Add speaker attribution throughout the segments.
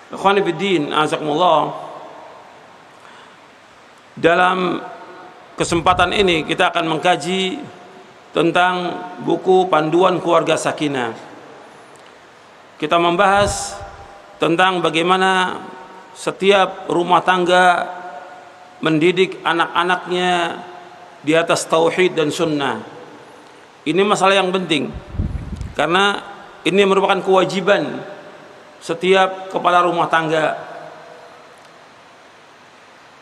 Speaker 1: Ikhwani fiddin, azakumullah. Dalam kesempatan ini kita akan mengkaji tentang buku Panduan Keluarga Sakinah. Kita membahas tentang bagaimana setiap rumah tangga mendidik anak-anaknya di atas tauhid dan sunnah. Ini masalah yang penting karena ini merupakan kewajiban setiap kepala rumah tangga.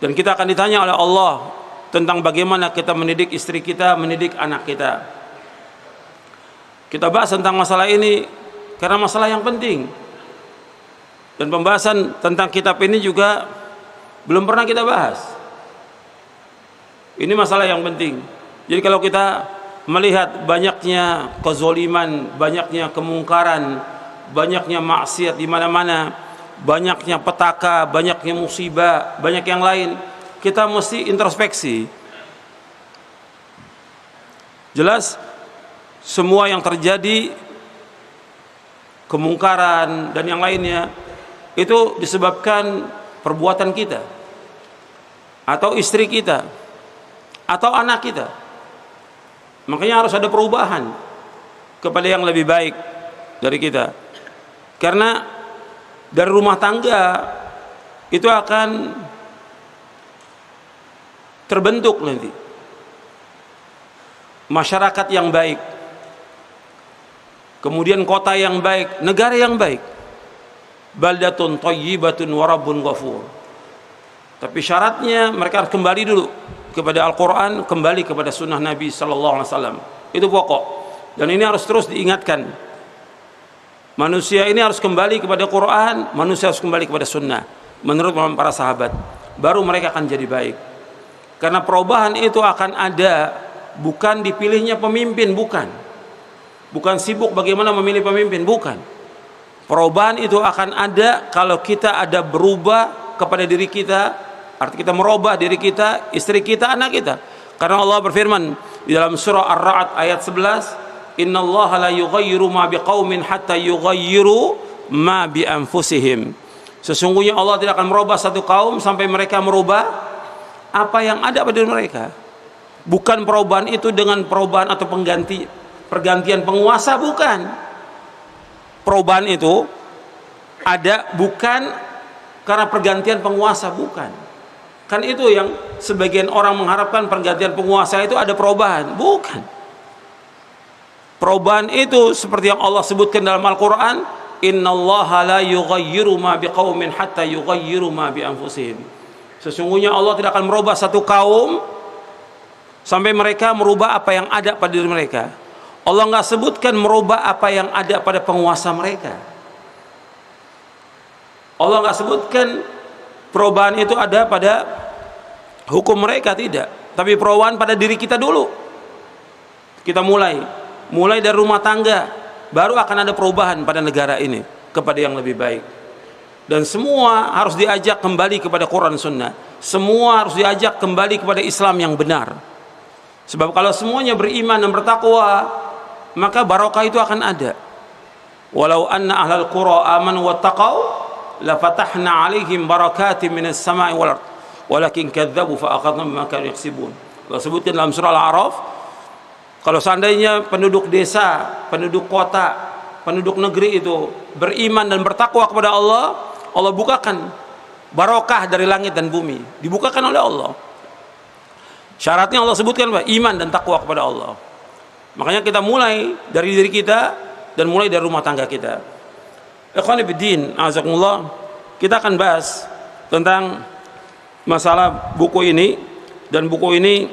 Speaker 1: Dan kita akan ditanya oleh Allah tentang bagaimana kita mendidik istri kita, mendidik anak kita. Kita bahas tentang masalah ini karena masalah yang penting. Dan pembahasan tentang kitab ini juga belum pernah kita bahas. Ini masalah yang penting. Jadi kalau kita melihat banyaknya kezoliman, banyaknya kemungkaran, banyaknya maksiat di mana-mana, banyaknya petaka, banyaknya musibah, banyak yang lain, kita mesti introspeksi. Jelas semua yang terjadi, kemungkaran dan yang lainnya, itu disebabkan perbuatan kita atau istri kita atau anak kita. Makanya harus ada perubahan kepada yang lebih baik dari kita. Karena dari rumah tangga itu akan terbentuk nanti masyarakat yang baik, kemudian kota yang baik, negara yang baik. Baldatun thayyibatun wa rabbun ghafur. Tapi syaratnya mereka harus kembali dulu kepada Al-Quran, kembali kepada sunnah Nabi sallallahu alaihi wasallam. Itu pokok. Dan ini harus terus diingatkan. Manusia ini harus kembali kepada Quran, manusia harus kembali kepada sunnah. Menurut para sahabat, baru mereka akan jadi baik. Karena perubahan itu akan ada, bukan dipilihnya pemimpin, bukan. Bukan sibuk bagaimana memilih pemimpin, bukan. Perubahan itu akan ada kalau kita ada berubah kepada diri kita, arti kita merubah diri kita, istri kita, anak kita. Karena Allah berfirman di dalam surah Ar-Ra'd ayat 11, innallaha la yughayyiru ma biqaumin hatta yughayyiru ma bi anfusihim. Sesungguhnya Allah tidak akan merubah satu kaum sampai mereka merubah apa yang ada pada diri mereka. Bukan perubahan itu dengan perubahan atau pergantian penguasa, bukan. Perubahan itu ada bukan karena pergantian penguasa, bukan. Kan itu yang sebagian orang mengharapkan, pergantian penguasa itu ada perubahan, bukan. Perubahan itu seperti yang Allah sebutkan dalam Al-Quran, innallaha la yughayyiru ma biqaumin hatta yughayyiru ma bi anfusihim. Sesungguhnya Allah tidak akan merubah satu kaum sampai mereka merubah apa yang ada pada diri mereka. Allah nggak sebutkan merubah apa yang ada pada penguasa mereka. Allah nggak sebutkan perubahan itu ada pada hukum mereka, tidak. Tapi perubahan pada diri kita dulu. Kita mulai dari rumah tangga, baru akan ada perubahan pada negara ini kepada yang lebih baik. Dan semua harus diajak kembali kepada Quran Sunnah. Semua harus diajak kembali kepada Islam yang benar. Sebab kalau semuanya beriman dan bertakwa, maka barokah itu akan ada. Walau anna ahlal qura amanu wattaqau la fatahna alaihim barakatin minas sama'i wal ard walakin kadzdzabu fa akhadnahum bima kanu yaksibun. Allah sebutkan dalam surah Al-A'raf, kalau seandainya penduduk desa, penduduk kota, penduduk negeri itu beriman dan bertakwa kepada Allah, Allah bukakan barokah dari langit dan bumi, dibukakan oleh Allah. Syaratnya Allah sebutkan bahwa iman dan takwa kepada Allah. Makanya kita mulai dari diri kita dan mulai dari rumah tangga kita. Ikhwani fiddin, azakumullah, kita akan bahas tentang masalah buku ini. Dan buku ini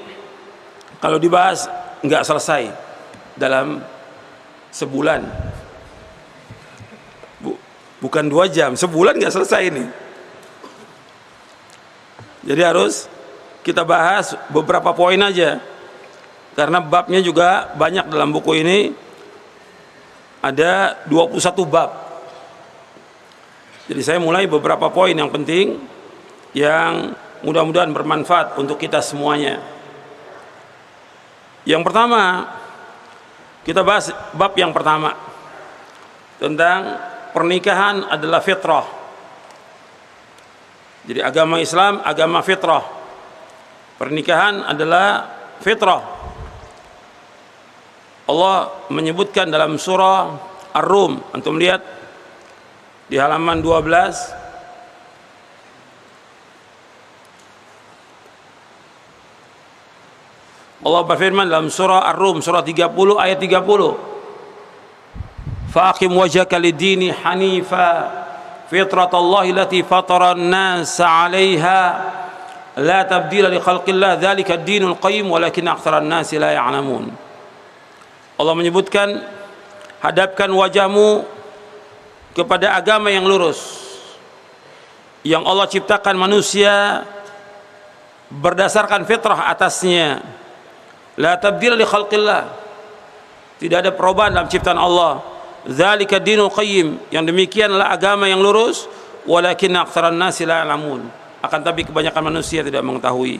Speaker 1: kalau dibahas nggak selesai dalam sebulan. Bukan 2 jam, sebulan nggak selesai ini. Jadi harus kita bahas beberapa poin aja. Karena babnya juga banyak dalam buku ini, ada 21 bab. Jadi saya mulai beberapa poin yang penting yang mudah-mudahan bermanfaat untuk kita semuanya. Yang pertama, kita bahas bab yang pertama tentang pernikahan adalah fitrah. Jadi agama Islam agama fitrah. Pernikahan adalah fitrah. Allah menyebutkan dalam surah Ar-Rum, antum lihat di halaman 12, Allah berfirman dalam surah Ar-Rum surah 30 ayat 30, faqim wajhaka lid-dini hanifa fitratallahi allati fatara an-nasa 'alaiha la tabdila li khalqillah dzalika ad-dinul qayyim walakin aktsaran nasi la ya'lamun. Allah menyebutkan, hadapkan wajahmu kepada agama yang lurus yang Allah ciptakan manusia berdasarkan fitrah atasnya. La tabdila li khalqillah, tidak ada perubahan dalam ciptaan Allah. Dzalika dinul qayyim, yang demikianlah agama yang lurus, walakin aktsaran nasi la ya'lamun, akan tapi kebanyakan manusia tidak mengetahui.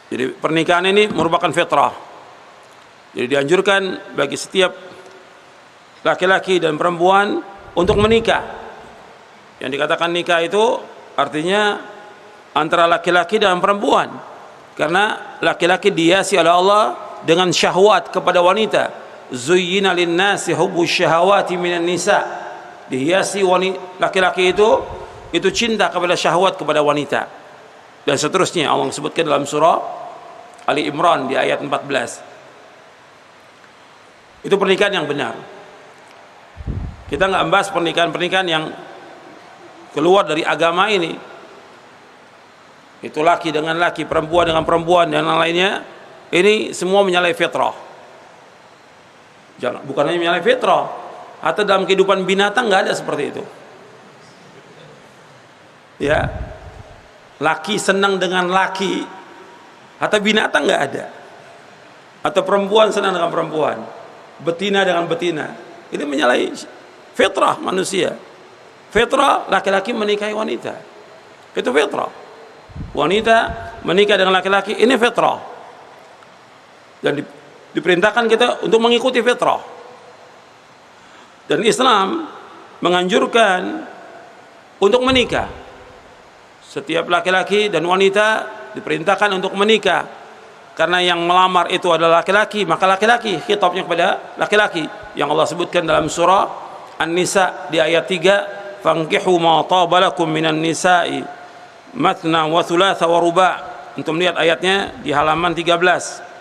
Speaker 1: Jadi pernikahan ini merupakan fitrah. Jadi dianjurkan bagi setiap laki-laki dan perempuan untuk menikah. Yang dikatakan nikah itu artinya antara laki-laki dan perempuan, karena laki-laki dihiasi oleh Allah dengan syahwat kepada wanita. Zuyyina lin-nasi hubbus syahawati minan nisa, dihiasi laki-laki itu cinta kepada syahwat kepada wanita, dan seterusnya. Allah sebutkan dalam surah Ali Imran di ayat 14. Itu pernikahan yang benar. Kita nggak membahas pernikahan-pernikahan yang keluar dari agama ini. Itu laki dengan laki, perempuan dengan perempuan, dan lainnya. Ini semua menyalahi fitrah. Bukan hanya menyalahi fitrah, atau dalam kehidupan binatang nggak ada seperti itu. Ya, laki senang dengan laki, atau binatang nggak ada. Atau perempuan senang dengan perempuan, betina dengan betina. Ini menyalahi fitrah manusia. Fitrah laki-laki menikahi wanita, itu fitrah. Wanita menikah dengan laki-laki, ini fitrah. Dan diperintahkan kita untuk mengikuti fitrah. Dan Islam menganjurkan untuk menikah. Setiap laki-laki dan wanita diperintahkan untuk menikah, karena yang melamar itu adalah laki-laki, maka laki-laki, khitabnya kepada laki-laki, yang Allah sebutkan dalam surah An-Nisa di ayat 3, fankihu ma tabalakum minan nisa'i matna wa thulatha wa ruba'. Untuk melihat ayatnya di halaman 13.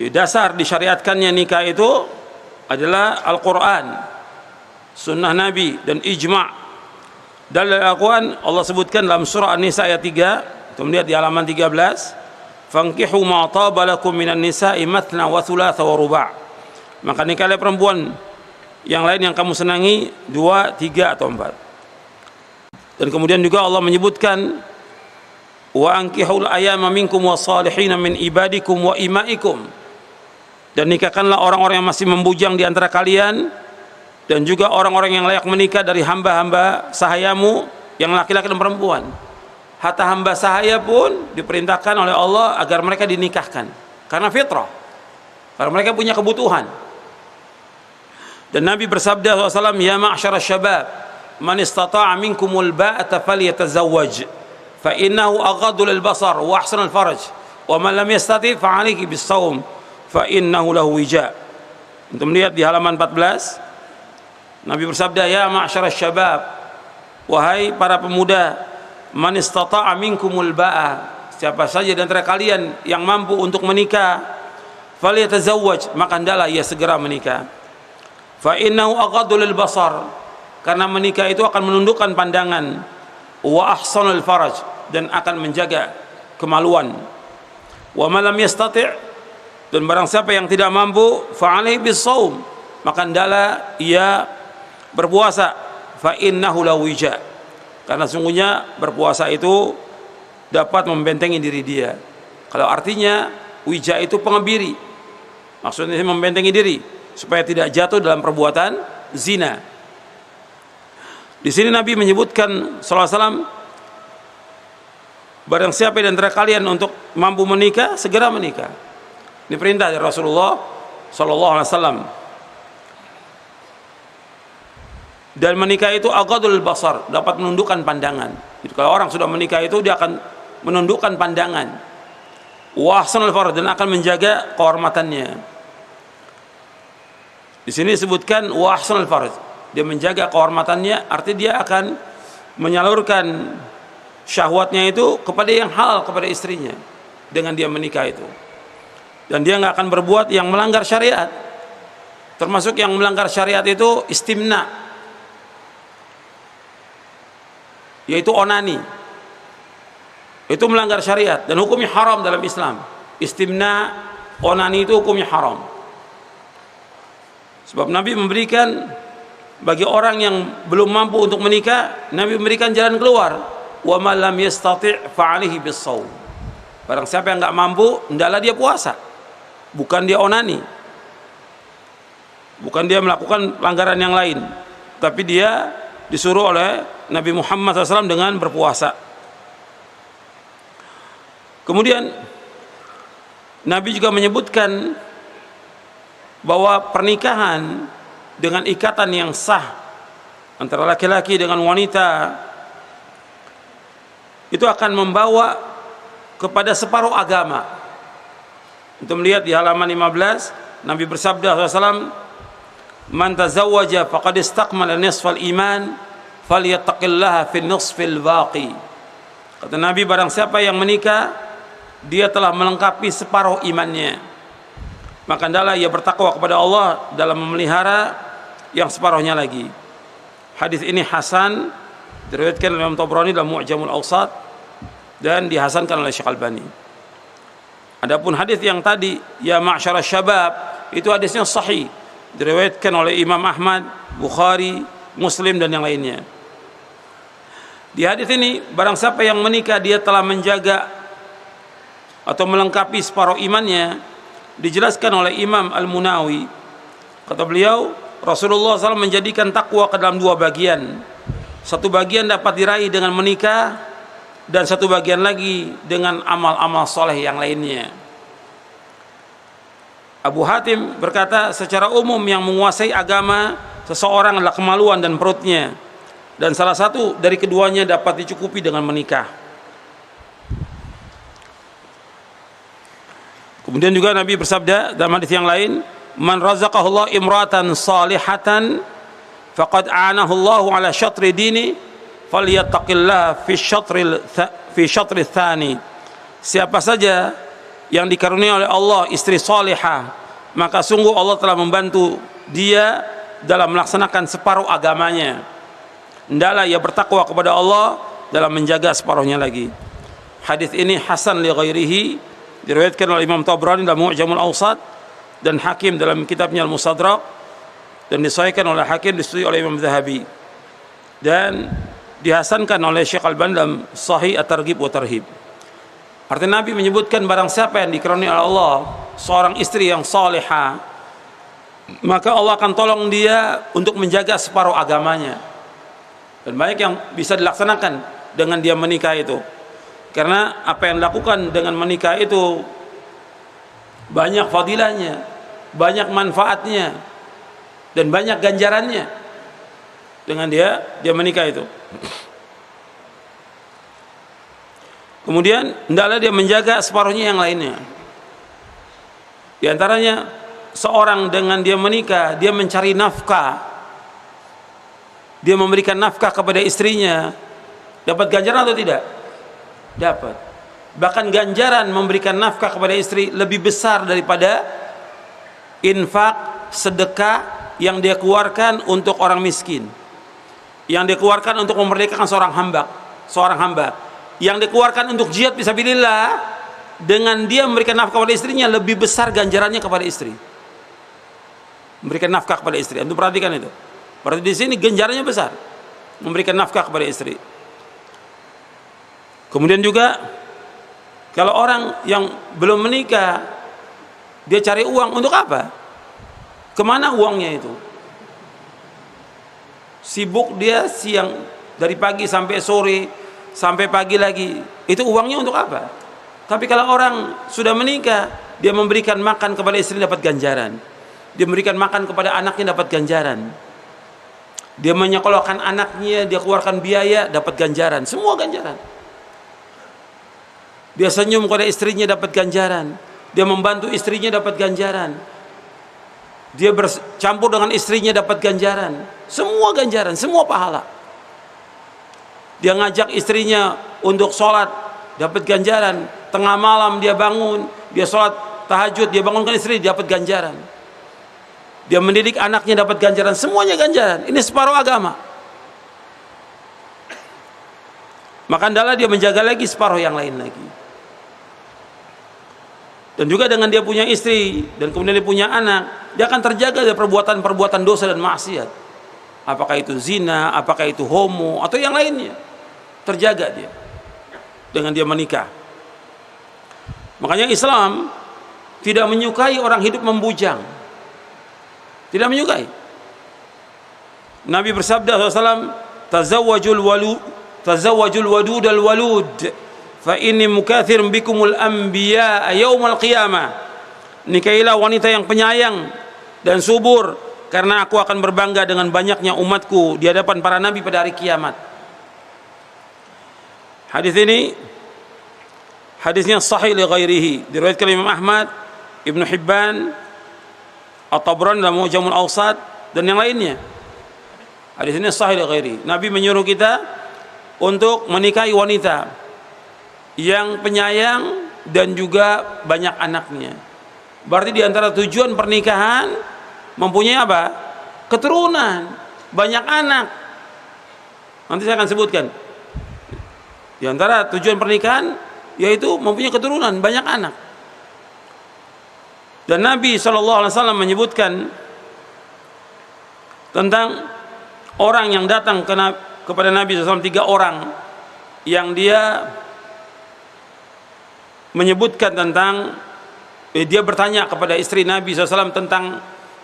Speaker 1: Dasar disyariatkannya nikah itu adalah Al-Quran, sunnah Nabi, dan ijma'. Dalil Al-Quran Allah sebutkan dalam surah An-Nisa ayat 3. Kita melihat di halaman 13, fankihu ma tabalakum minan nisa'i matna wa thulatha wa ruba'. Maka nikahlah perempuan yang lain yang kamu senangi 2, 3 atau 4. Dan kemudian juga Allah menyebutkan, wa ankihul ayama minkum wassalihina min ibadikum wa imaikum, dan nikahkanlah orang-orang yang masih membujang di antara kalian, dan juga orang-orang yang layak menikah dari hamba-hamba sahayamu yang laki-laki dan perempuan. Hatta hamba sahaya pun diperintahkan oleh Allah agar mereka dinikahkan, karena fitrah, karena mereka punya kebutuhan. Dan Nabi bersabda SAW, ya ma'syara syabab, man istata'a minkumul ba'ata falyatazawwaj, fa innahu aghaddu lil basar wa ahsanul faraj, wa man lam yastati' fa 'alaihi bis-shaum fa innahu lahu wija'. Untuk melihat di halaman 14, Nabi bersabda, ya ma'syara syabab, wahai para pemuda, man istata'a minkumul ba'a, siapa saja di antara kalian yang mampu untuk menikah, falyatazawwaj, maka hendaklah ia segera menikah. Fa innahu aghaddu lil basar, karena menikah itu akan menundukkan pandangan, wa ahsanul faraj, dan akan menjaga kemaluan. Wa man lam yastati', dan barang siapa yang tidak mampu, fa 'alaihi bis-shaum, maka hendaklah ia berpuasa. Fa innahu la wija, karena sungguhnya berpuasa itu dapat membentengi diri dia. Kalau artinya wija itu pengebiri, maksudnya membentengi diri supaya tidak jatuh dalam perbuatan zina. Di sini Nabi menyebutkan sallallahu alaihi wasallam, barang siapa di antara kalian untuk mampu menikah, segera menikah. Ini perintah dari Rasulullah sallallahu alaihi wasallam. Dan menikah itu aghadul basar, dapat menundukkan pandangan. Jadi kalau orang sudah menikah itu dia akan menundukkan pandangan. Wa ahsanul farj, dan akan menjaga kehormatannya. Di sini disebutkan wa ahsanul farj, dia menjaga kehormatannya, artinya dia akan menyalurkan syahwatnya itu kepada yang halal, kepada istrinya dengan dia menikah itu. Dan dia nggak akan berbuat yang melanggar syariat. Termasuk yang melanggar syariat itu istimna, yaitu onani. Itu melanggar syariat dan hukumnya haram dalam Islam. Istimna, onani itu hukumnya haram. Sebab Nabi memberikan bagi orang yang belum mampu untuk menikah, Nabi memberikan jalan keluar. Wa man lam yastati' fa 'alaihi bis-shaum. Barang siapa yang enggak mampu, hendaklah dia puasa. Bukan dia onani. Bukan dia melakukan pelanggaran yang lain, tapi dia disuruh oleh Nabi Muhammad SAW dengan berpuasa. Kemudian Nabi juga menyebutkan bahwa pernikahan dengan ikatan yang sah antara laki-laki dengan wanita itu akan membawa kepada separuh agama. Untuk melihat di halaman 15, Nabi bersabda SAW, "Man tazawwaja faqad istakmala nisfal iman, falyattaqillaha fil nisfil baqi." Kata Nabi, barang siapa yang menikah, dia telah melengkapi separuh imannya, maka hendaklah ia bertakwa kepada Allah dalam memelihara yang separuhnya lagi. Hadis ini hasan, diriwayatkan oleh Imam Tabrani dalam Mu'jamul Awsat dan dihasankan oleh Syekh Albani. Adapun hadis yang tadi, ya ma'syarasy syabab, itu hadisnya sahih, diriwayatkan oleh Imam Ahmad, Bukhari, Muslim dan yang lainnya. Di hadis ini, barang siapa yang menikah dia telah menjaga atau melengkapi separuh imannya. Dijelaskan oleh Imam Al-Munawi, kata beliau, Rasulullah SAW menjadikan takwa ke dalam dua bagian. Satu bagian dapat diraih dengan menikah, dan satu bagian lagi dengan amal-amal soleh yang lainnya. Abu Hatim berkata, secara umum yang menguasai agama seseorang adalah kemaluan dan perutnya, dan salah satu dari keduanya dapat dicukupi dengan menikah. Kemudian juga Nabi bersabda dalam hadis yang lain, "Man razaqahullah imratan salihatan faqad a'anahu Allahu ala syatri dini falyattaqillah fi syatri tsani." Siapa saja yang dikaruniai oleh Allah istri salihah, maka sungguh Allah telah membantu dia dalam melaksanakan separuh agamanya. Hendaklah ia bertakwa kepada Allah dalam menjaga separuhnya lagi. Hadis ini hasan li ghairihi, diriwayatkan oleh Imam Tabrani dalam Mu'jamul Awsat dan Hakim dalam kitabnya Al-Mustadrak, dan disahihkan oleh Hakim, disetujui oleh Imam Zahabi dan dihasankan oleh Syekh Albani dalam Sahih At-Targhib wa Tarhib. Artinya Nabi menyebutkan barang siapa yang dikaruniai oleh Allah seorang istri yang salihah, maka Allah akan tolong dia untuk menjaga separuh agamanya. Dan banyak yang bisa dilaksanakan dengan dia menikah itu. Karena apa yang dilakukan dengan menikah itu banyak fadilahnya, banyak manfaatnya, dan banyak ganjarannya dengan dia menikah itu. Kemudian hendaklah dia menjaga separuhnya yang lainnya. Di antaranya, seorang dengan dia menikah, dia mencari nafkah, dia memberikan nafkah kepada istrinya, dapat ganjaran atau tidak? Dapat. Bahkan ganjaran memberikan nafkah kepada istri lebih besar daripada infak, sedekah yang dia keluarkan untuk orang miskin, yang dia keluarkan untuk memerdekakan seorang hamba, yang dikeluarkan untuk jihad fisabilillah. Dengan dia memberikan nafkah kepada istrinya, lebih besar ganjarannya kepada istri. Memberikan nafkah kepada istri. Untuk perhatikan itu. Berarti di sini ganjarannya besar, memberikan nafkah kepada istri. Kemudian juga kalau orang yang belum menikah, dia cari uang untuk apa? Kemana uangnya itu? Sibuk dia siang, dari pagi sampai sore, sampai pagi lagi. Itu uangnya untuk apa? Tapi kalau orang sudah menikah, dia memberikan makan kepada istri dapat ganjaran, dia memberikan makan kepada anaknya dapat ganjaran. Dia menyekolahkan anaknya, dia keluarkan biaya, dapat ganjaran, semua ganjaran. Dia senyum kepada istrinya, dapat ganjaran. Dia membantu istrinya, dapat ganjaran. Dia bercampur dengan istrinya, dapat ganjaran. Semua ganjaran, semua pahala. Dia ngajak istrinya untuk sholat, dapat ganjaran. Tengah malam dia bangun, dia sholat tahajud, dia bangunkan istri, dapat ganjaran. Dia mendidik anaknya, dapat ganjaran. Semuanya ganjaran. Ini separuh agama. Maka hendaklah dia menjaga lagi separuh yang lain lagi. Dan juga dengan dia punya istri dan kemudian dia punya anak, dia akan terjaga dari perbuatan-perbuatan dosa dan maksiat. Apakah itu zina, apakah itu homo, atau yang lainnya. Terjaga dia dengan dia menikah. Makanya Islam tidak menyukai orang hidup membujang. Tidak menyukai. Nabi bersabda SAW, tazawwajul wadud al walud fa inni mukathirun bikumul anbiya yaumal qiyamah. Nikahilah wanita yang penyayang dan subur, karena aku akan berbangga dengan banyaknya umatku di hadapan para nabi pada hari kiamat. Hadis ini hadisnya sahih li ghairihi, diriwayatkan Imam Ahmad, Ibnu Hibban, At-Tabrani dalam Mu'jamul Awsat dan yang lainnya. Hadis ini sahih li ghairihi. Nabi menyuruh kita untuk menikahi wanita yang penyayang dan juga banyak anaknya. Berarti di antara tujuan pernikahan mempunyai apa? Keturunan, banyak anak. Nanti saya akan sebutkan. Di antara tujuan pernikahan yaitu mempunyai keturunan, banyak anak. Dan Nabi SAW menyebutkan tentang orang yang datang kepada Nabi SAW, 3 orang yang dia menyebutkan tentang dia bertanya kepada istri Nabi SAW tentang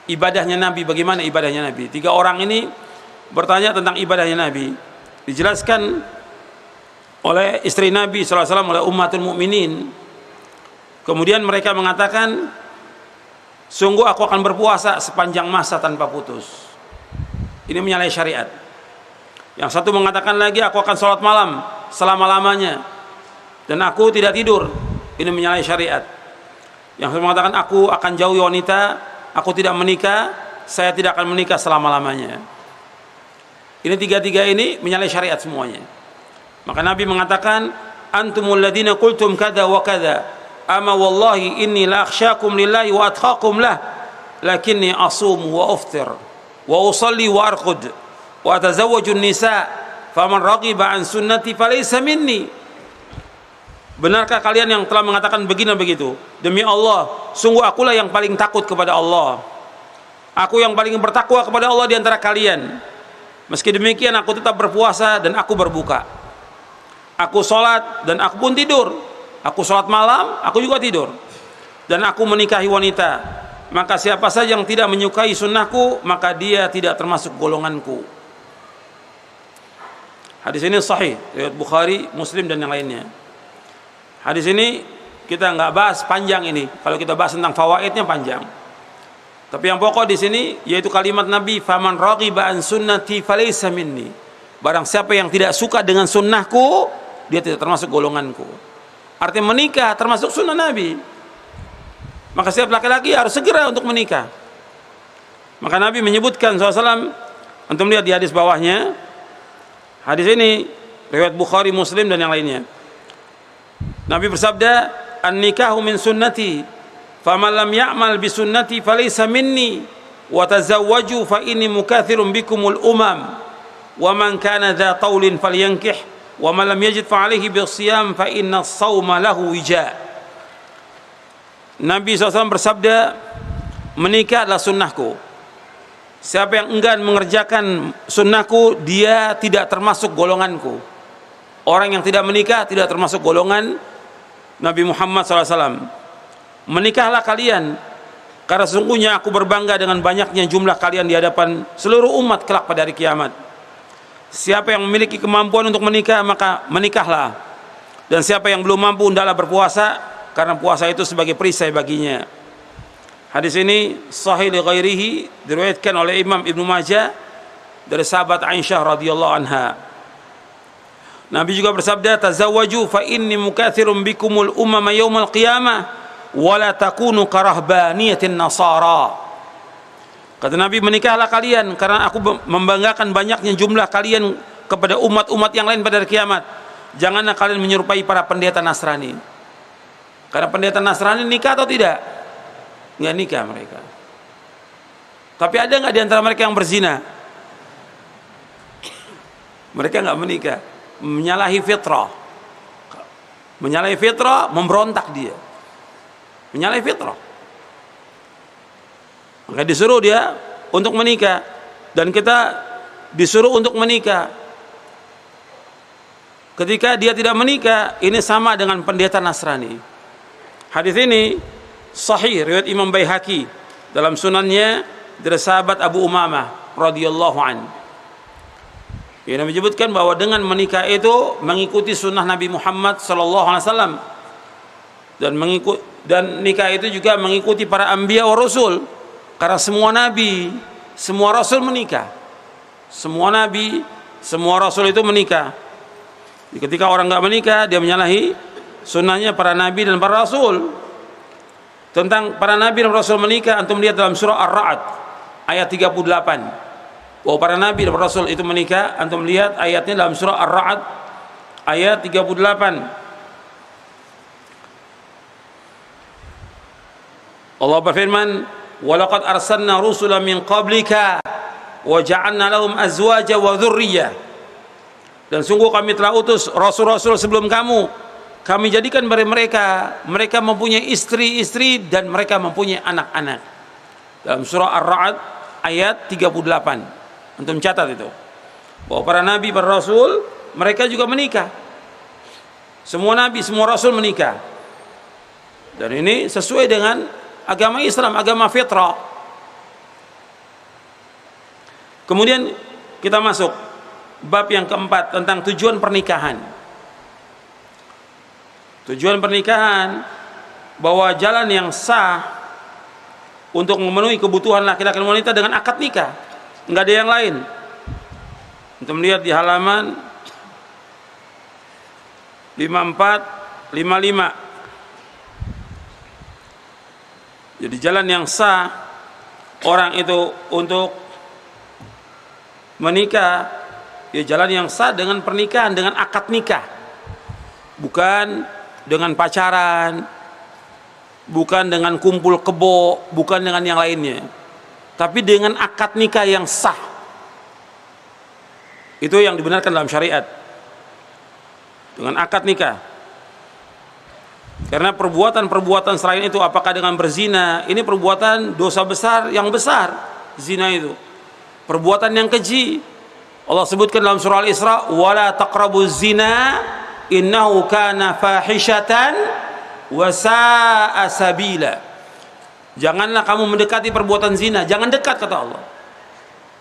Speaker 1: ibadahnya Nabi, bagaimana ibadahnya Nabi. 3 orang ini bertanya tentang ibadahnya Nabi. Dijelaskan oleh istri Nabi SAW, oleh ummatul mukminin. Kemudian mereka mengatakan, sungguh aku akan berpuasa sepanjang masa tanpa putus. Ini menyalahi syariat. Yang satu mengatakan lagi, aku akan sholat malam selama-lamanya dan aku tidak tidur. Ini menyalahi syariat. Yang satu mengatakan, aku akan jauhi wanita, aku tidak menikah, saya tidak akan menikah selama-lamanya. Ini 3 ini menyalahi syariat semuanya. Maka Nabi mengatakan, antumul ladina qultum kada wa kada, ama wallahi inni la akhsyakum lillahi wa atqakum lah, lakinni asumu wa uftir wa usalli wa arqud wa atazawwaju nisa, faman raghiba an sunnati falaysa minni. Benarkah kalian yang telah mengatakan begini begitu? Demi Allah, sungguh akulah yang paling takut kepada Allah. Aku yang paling bertakwa kepada Allah di antara kalian. Meski demikian aku tetap berpuasa dan aku berbuka. Aku sholat dan aku pun tidur. Aku sholat malam, aku juga tidur. Dan aku menikahi wanita. Maka siapa saja yang tidak menyukai sunnahku, maka dia tidak termasuk golonganku. Hadis ini sahih, riwayat Bukhari, Muslim dan yang lainnya. Hadis ini kita nggak bahas panjang ini. Kalau kita bahas tentang fawaidnya panjang. Tapi yang pokok di sini yaitu kalimat Nabi, faman raghiba an sunnati falaysa minni. Barang siapa yang tidak suka dengan sunnahku, dia tidak termasuk golonganku. Artinya menikah termasuk sunnah Nabi. Maka setiap laki-laki harus segera untuk menikah. Maka Nabi menyebutkan SAW, antum lihat di hadis bawahnya. Hadis ini riwayat Bukhari, Muslim dan yang lainnya. Nabi bersabda, an-nikahu min sunnati, faman lam ya'mal bi sunnati falaysa minni, wa tazawwaju fa inni mukathirun bikumul umam, wa man kana dha taulin falyankih, wa man lam yajid fa alayhi bisiyam fa inna as-sawma lahu wija. Nabi SAW bersabda, menikah adalah sunnahku. Siapa yang enggan mengerjakan sunnahku, dia tidak termasuk golonganku. Orang yang tidak menikah tidak termasuk golongan Nabi Muhammad SAW. Menikahlah kalian, karena sesungguhnya aku berbangga dengan banyaknya jumlah kalian di hadapan seluruh umat kelak pada hari kiamat. Siapa yang memiliki kemampuan untuk menikah, maka menikahlah. Dan siapa yang belum mampu, hendaklah berpuasa, karena puasa itu sebagai perisai baginya. Hadis ini sahih li ghairihi, diriwayatkan oleh Imam Ibnu Majah dari sahabat Aisyah radhiyallahu anha. Nabi juga bersabda, tazawwaju fa inni mukatsirum bikumul umama yaumal qiyamah wa la takunu karahbaniyatin nasara. Kata Nabi, menikahlah kalian karena aku membanggakan banyaknya jumlah kalian kepada umat-umat yang lain pada hari kiamat. Janganlah kalian menyerupai para pendeta Nasrani. Karena pendeta Nasrani nikah atau tidak? Enggak nikah mereka. Tapi ada enggak di antara mereka yang berzina? Mereka enggak menikah. Menyalahi fitrah. Menyalahi fitrah, memberontak dia. Menyalahi fitrah. Maka disuruh dia untuk menikah, dan kita disuruh untuk menikah. Ketika dia tidak menikah, ini sama dengan pendeta Nasrani. Hadis ini sahih riwayat Imam Baihaqi dalam sunannya dari sahabat Abu Umamah radhiyallahu an. Ia menyebutkan bahwa dengan menikah itu mengikuti sunnah Nabi Muhammad sallallahu alaihi wasallam, dan nikah itu juga mengikuti para anbiya wa rasul, karena semua nabi, semua rasul menikah. Semua nabi, semua rasul itu menikah. Ketika orang enggak menikah, dia menyalahi sunnahnya para nabi dan para rasul. Tentang para nabi dan rasul menikah, antum lihat dalam surah Ar-Ra'd ayat 38. Bahwa para nabi dan rasul itu menikah, antum lihat ayatnya dalam surah Ar-Ra'd ayat 38. Allah berfirman, "Wa laqad arsalna rusulan min qablika wa ja'alna lahum azwaja wa dzurriyyah." Dan sungguh kami telah utus rasul-rasul sebelum kamu. Kami jadikan bagi mereka mempunyai istri-istri dan mereka mempunyai anak-anak. Dalam surah Ar-Ra'd ayat 38. Antum catat itu. Bahwa para nabi, para rasul, mereka juga menikah. Semua nabi, semua rasul menikah. Dan ini sesuai dengan agama Islam, agama fitrah. Kemudian kita masuk bab yang keempat tentang tujuan pernikahan. Tujuan pernikahan, bahwa jalan yang sah untuk memenuhi kebutuhan laki-laki dan wanita dengan akad nikah, enggak ada yang lain. Untuk melihat di halaman 54, 55. Jadi jalan yang sah orang itu untuk menikah, ya jalan yang sah dengan pernikahan, dengan akad nikah, bukan dengan pacaran, bukan dengan kumpul kebo, bukan dengan yang lainnya, tapi dengan akad nikah yang sah. Itu yang dibenarkan dalam syariat, dengan akad nikah. Karena perbuatan-perbuatan selain itu, apakah dengan berzina, ini perbuatan dosa besar yang besar. Zina itu perbuatan yang keji. Allah sebutkan dalam surah Al-Isra, wala taqrabuz zina innahu kana fahishatan wa sa'a sabila. Janganlah kamu mendekati perbuatan zina, jangan dekat, kata Allah.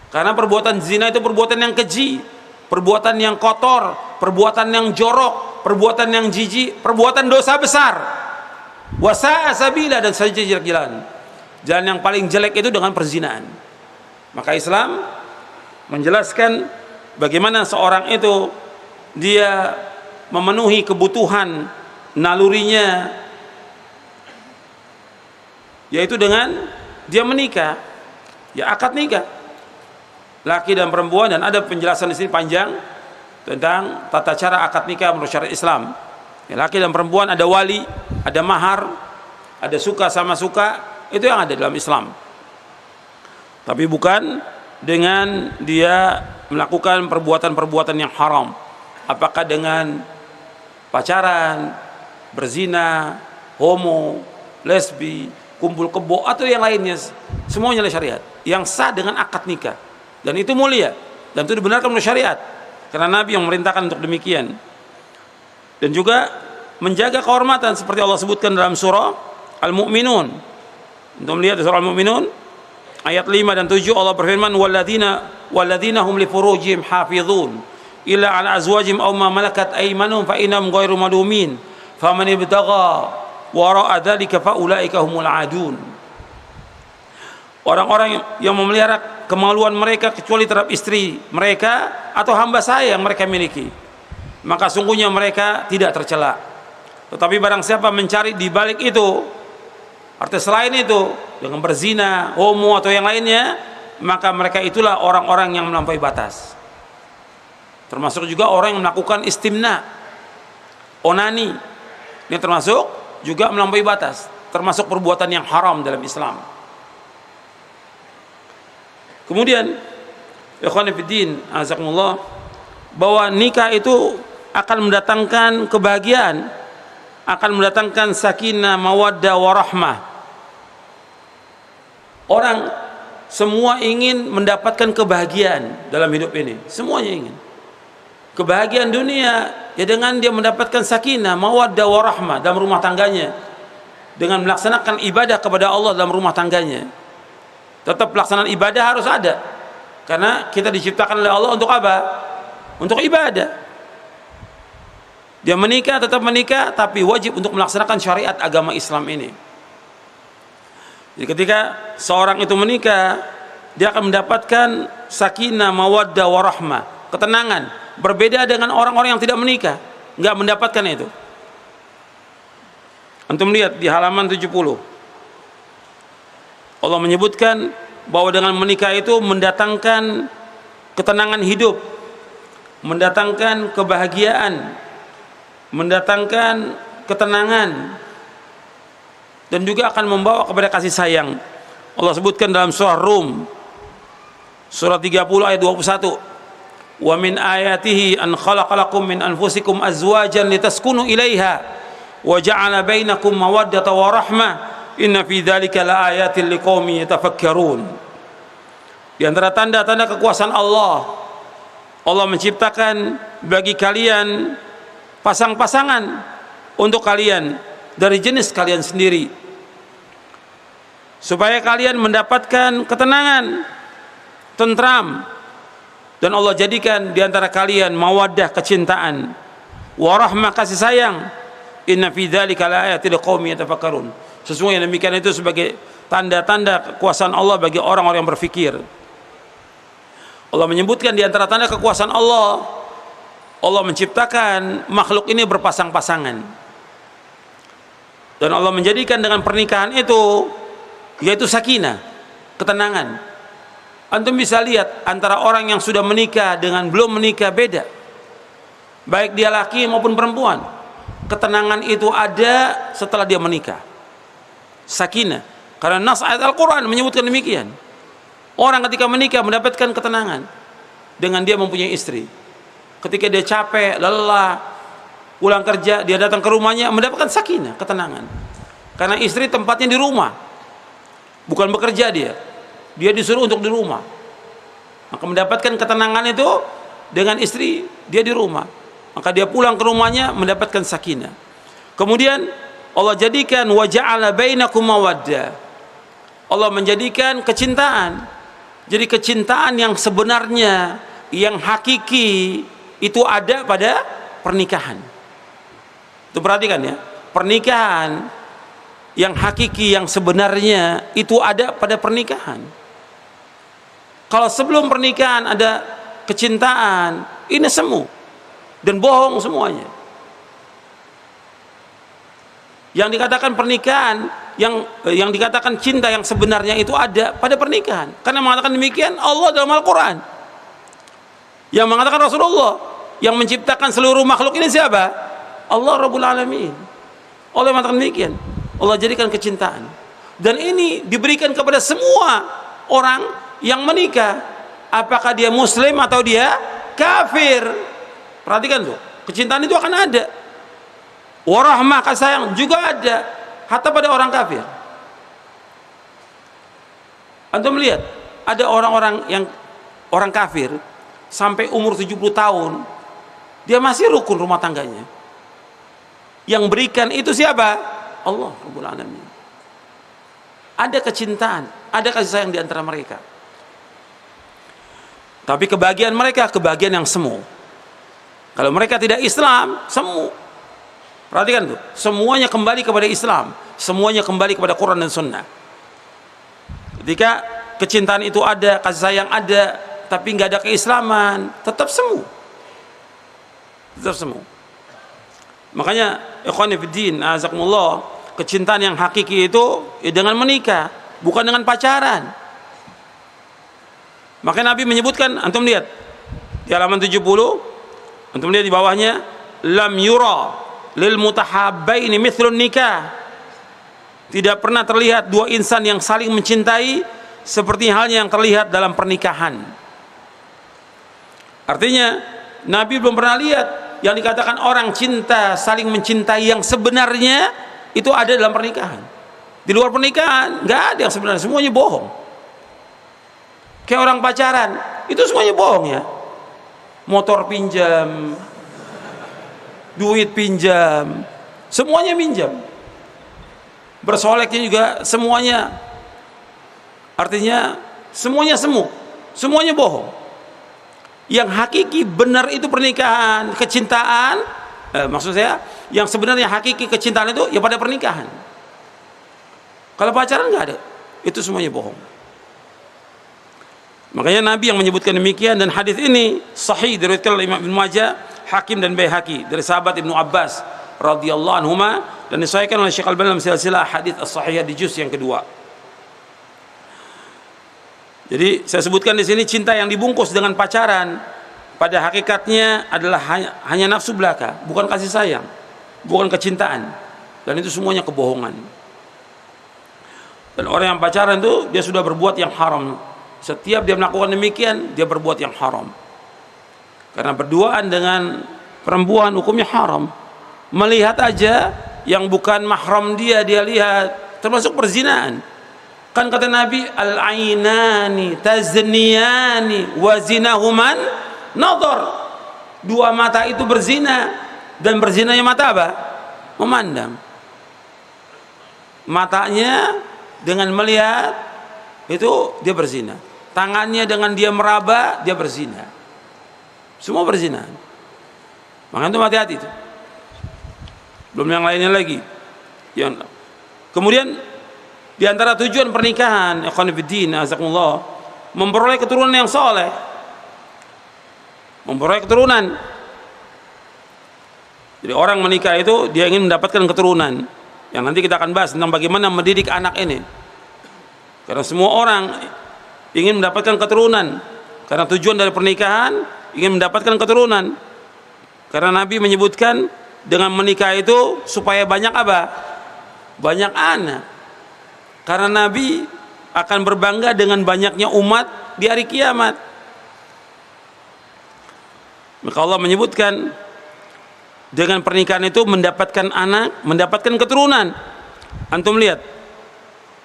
Speaker 1: Karena perbuatan zina itu perbuatan yang keji, perbuatan yang kotor, perbuatan yang jorok, perbuatan yang jijik, perbuatan dosa besar. Wa sa'a sabila, dan saja jalan. Jalan yang paling jelek itu dengan perzinaan. Maka Islam menjelaskan bagaimana seorang itu dia memenuhi kebutuhan nalurinya, yaitu dengan dia menikah, ya akad nikah, laki dan perempuan. Dan ada penjelasan di sini panjang tentang tata cara akad nikah menurut syariat Islam. Ya, laki dan perempuan ada wali, ada mahar, ada suka sama suka, itu yang ada dalam Islam. Tapi bukan dengan dia melakukan perbuatan-perbuatan yang haram. Apakah dengan pacaran, berzina, homo, lesbi, kumpul kebo, atau yang lainnya, semuanya adalah syariat yang sah dengan akad nikah, dan itu mulia dan itu dibenarkan oleh syariat karena Nabi yang memerintahkan untuk demikian. Dan juga menjaga kehormatan seperti Allah sebutkan dalam surah Al-Mu'minun. Untuk melihat surah Al-Mu'minun ayat 5 dan 7, Allah berfirman, walladzina hum li furujihim hafizun illa ala azwajihim aw ma malakat aymanuhum fa innahum ghairu malumin faman ibtagha wara'a dzalika fa ulaika humul adun. Orang-orang yang memelihara kemaluan mereka kecuali terhadap istri mereka atau hamba saya yang mereka miliki, maka sungguhnya mereka tidak tercela. Tetapi barang siapa mencari di balik itu, arti selain itu, dengan berzina, homo atau yang lainnya, maka mereka itulah orang-orang yang melampaui batas. Termasuk juga orang yang melakukan istimna, onani, ini termasuk juga melampaui batas, termasuk perbuatan yang haram dalam Islam. Kemudian ikhwan fillah azakumullah, bahwa nikah itu akan mendatangkan kebahagiaan, akan mendatangkan sakinah, mawaddah, warahmah. Orang semua ingin mendapatkan kebahagiaan dalam hidup ini, semuanya ingin kebahagiaan dunia ya dengan dia mendapatkan sakinah, mawaddah, warahmah dalam rumah tangganya, dengan melaksanakan ibadah kepada Allah dalam rumah tangganya. Tetap pelaksanaan ibadah harus ada, karena kita diciptakan oleh Allah untuk apa? Untuk ibadah. Dia menikah, tetap menikah, tapi wajib untuk melaksanakan syariat agama Islam ini. Jadi ketika seorang itu menikah, dia akan mendapatkan sakinah, mawaddah, warahmah, ketenangan. Berbeda dengan orang-orang yang tidak menikah, nggak mendapatkan itu. Antum lihat di halaman 70. Allah menyebutkan bahwa dengan menikah itu mendatangkan ketenangan hidup, mendatangkan kebahagiaan, mendatangkan ketenangan, dan juga akan membawa kepada kasih sayang. Allah sebutkan dalam surah Rum surah 30 ayat 21, wa min ayatihi an khalaqalakum min anfusikum azwajan litaskunu ilaiha wa ja'ala bainakum mawaddatan wa rahmah inna fi dzalika laayatin liqaumin yatafakkarun. Di antara tanda-tanda kekuasaan Allah, Allah menciptakan bagi kalian pasang-pasangan untuk kalian dari jenis kalian sendiri, supaya kalian mendapatkan ketenangan, tentram, dan Allah jadikan di antara kalian mawaddah, kecintaan, warahmah, kasih sayang. Inna fi dzalika laayatin liqaumin yatafakkarun. Sesungguhnya demikian itu sebagai tanda-tanda kekuasaan Allah bagi orang-orang yang berfikir. Allah menyebutkan di antara tanda kekuasaan Allah, Allah menciptakan makhluk ini berpasang-pasangan, dan Allah menjadikan dengan pernikahan itu yaitu sakinah, ketenangan. Antum bisa lihat antara orang yang sudah menikah dengan belum menikah beda, baik dia laki maupun perempuan. Ketenangan itu ada setelah dia menikah, sakinah, karena nas ayat Al-Quran menyebutkan demikian. Orang ketika menikah mendapatkan ketenangan dengan dia mempunyai istri. Ketika dia capek, lelah, pulang kerja, dia datang ke rumahnya mendapatkan sakinah, ketenangan, karena istri tempatnya di rumah, bukan bekerja. Dia disuruh untuk di rumah, maka mendapatkan ketenangan itu dengan istri dia di rumah, maka dia pulang ke rumahnya mendapatkan sakinah. Kemudian Allah jadikan wa ja'ala bainakum mawaddah, Allah menjadikan kecintaan. Jadi kecintaan yang sebenarnya, yang hakiki itu ada pada pernikahan. Itu perhatikan ya, pernikahan yang hakiki, yang sebenarnya itu ada pada pernikahan. Kalau sebelum pernikahan ada kecintaan, ini semu dan bohong semuanya. Yang dikatakan pernikahan, yang dikatakan cinta yang sebenarnya itu ada pada pernikahan. Karena mengatakan demikian Allah dalam Al-Quran, yang mengatakan Rasulullah. Yang menciptakan seluruh makhluk ini siapa? Allah Rabbul Alamin. Allah mengatakan demikian. Allah jadikan kecintaan, dan ini diberikan kepada semua orang yang menikah, apakah dia muslim atau dia kafir. Perhatikan tuh, kecintaan itu akan ada. Warahmah, kasih sayang juga ada, hatta pada orang kafir. Antum melihat ada orang-orang yang orang kafir sampai umur 70 tahun dia masih rukun rumah tangganya. Yang berikan itu siapa? Allah Rabbul Alamin. Ada kecintaan, ada kasih sayang di antara mereka. Tapi kebahagiaan mereka kebahagiaan yang semu. Kalau mereka tidak Islam, semu. Perhatikan tuh, semuanya kembali kepada Islam, semuanya kembali kepada Quran dan Sunnah. Ketika kecintaan itu ada, kasih sayang ada, tapi nggak ada keislaman, tetap semu. Tetap semu. Makanya ikhwan fillah, azakumullah, kecintaan yang hakiki itu ya dengan menikah, bukan dengan pacaran. Makanya Nabi menyebutkan, antum lihat di halaman 70, antum lihat di bawahnya, lam yura lil mutahabbaini mithlun nikah. Tidak pernah terlihat dua insan yang saling mencintai seperti halnya yang terlihat dalam pernikahan. Artinya Nabi belum pernah lihat yang dikatakan orang cinta saling mencintai yang sebenarnya itu ada dalam pernikahan. Di luar pernikahan nggak ada yang sebenarnya, semuanya bohong. Kayak orang pacaran itu semuanya bohong ya. Motor pinjam, duit pinjam, semuanya minjam. Bersoleknya juga semuanya, artinya semuanya semu, semuanya bohong. Yang hakiki benar itu pernikahan, kecintaan, maksud saya yang sebenarnya hakiki kecintaan itu ya pada pernikahan. Kalau pacaran nggak ada, itu semuanya bohong. Makanya Nabi yang menyebutkan demikian, dan hadis ini sahih diriwayatkan oleh Imam Ibnu Majah, Hakim dan Baihaqi dari sahabat Ibnu Abbas radhiyallahu anhuma, dan disahihkan oleh Syekh Al-Albani dalam silsilah hadits as-sahihah di juz yang kedua. Jadi saya sebutkan di sini, cinta yang dibungkus dengan pacaran pada hakikatnya adalah hanya nafsu belaka, bukan kasih sayang, bukan kecintaan, dan itu semuanya kebohongan. Dan orang yang pacaran itu dia sudah berbuat yang haram. Setiap dia melakukan demikian, dia berbuat yang haram. Karena berduaan dengan perempuan hukumnya haram. Melihat aja yang bukan mahram dia lihat, termasuk perzinaan. Kan kata Nabi, al-ainani tazniyani wa zinahuman nadhar. Dua mata itu berzina, dan berzinanya mata apa? Memandang. Matanya dengan melihat itu dia berzina. Tangannya dengan dia meraba, dia berzina. Semua berzina. Makanya itu hati-hati itu. Belum yang lainnya lagi. Kemudian di antara tujuan pernikahan, ikhwan fillah, azakumullah, memperoleh keturunan yang soleh. Memperoleh keturunan. Jadi orang menikah itu dia ingin mendapatkan keturunan. Yang nanti kita akan bahas tentang bagaimana mendidik anak ini. Karena semua orang ingin mendapatkan keturunan. Karena tujuan dari pernikahan ingin mendapatkan keturunan. Karena Nabi menyebutkan dengan menikah itu supaya banyak apa? Banyak anak. Karena Nabi akan berbangga dengan banyaknya umat di hari kiamat. Maka Allah menyebutkan dengan pernikahan itu mendapatkan anak, mendapatkan keturunan. Antum lihat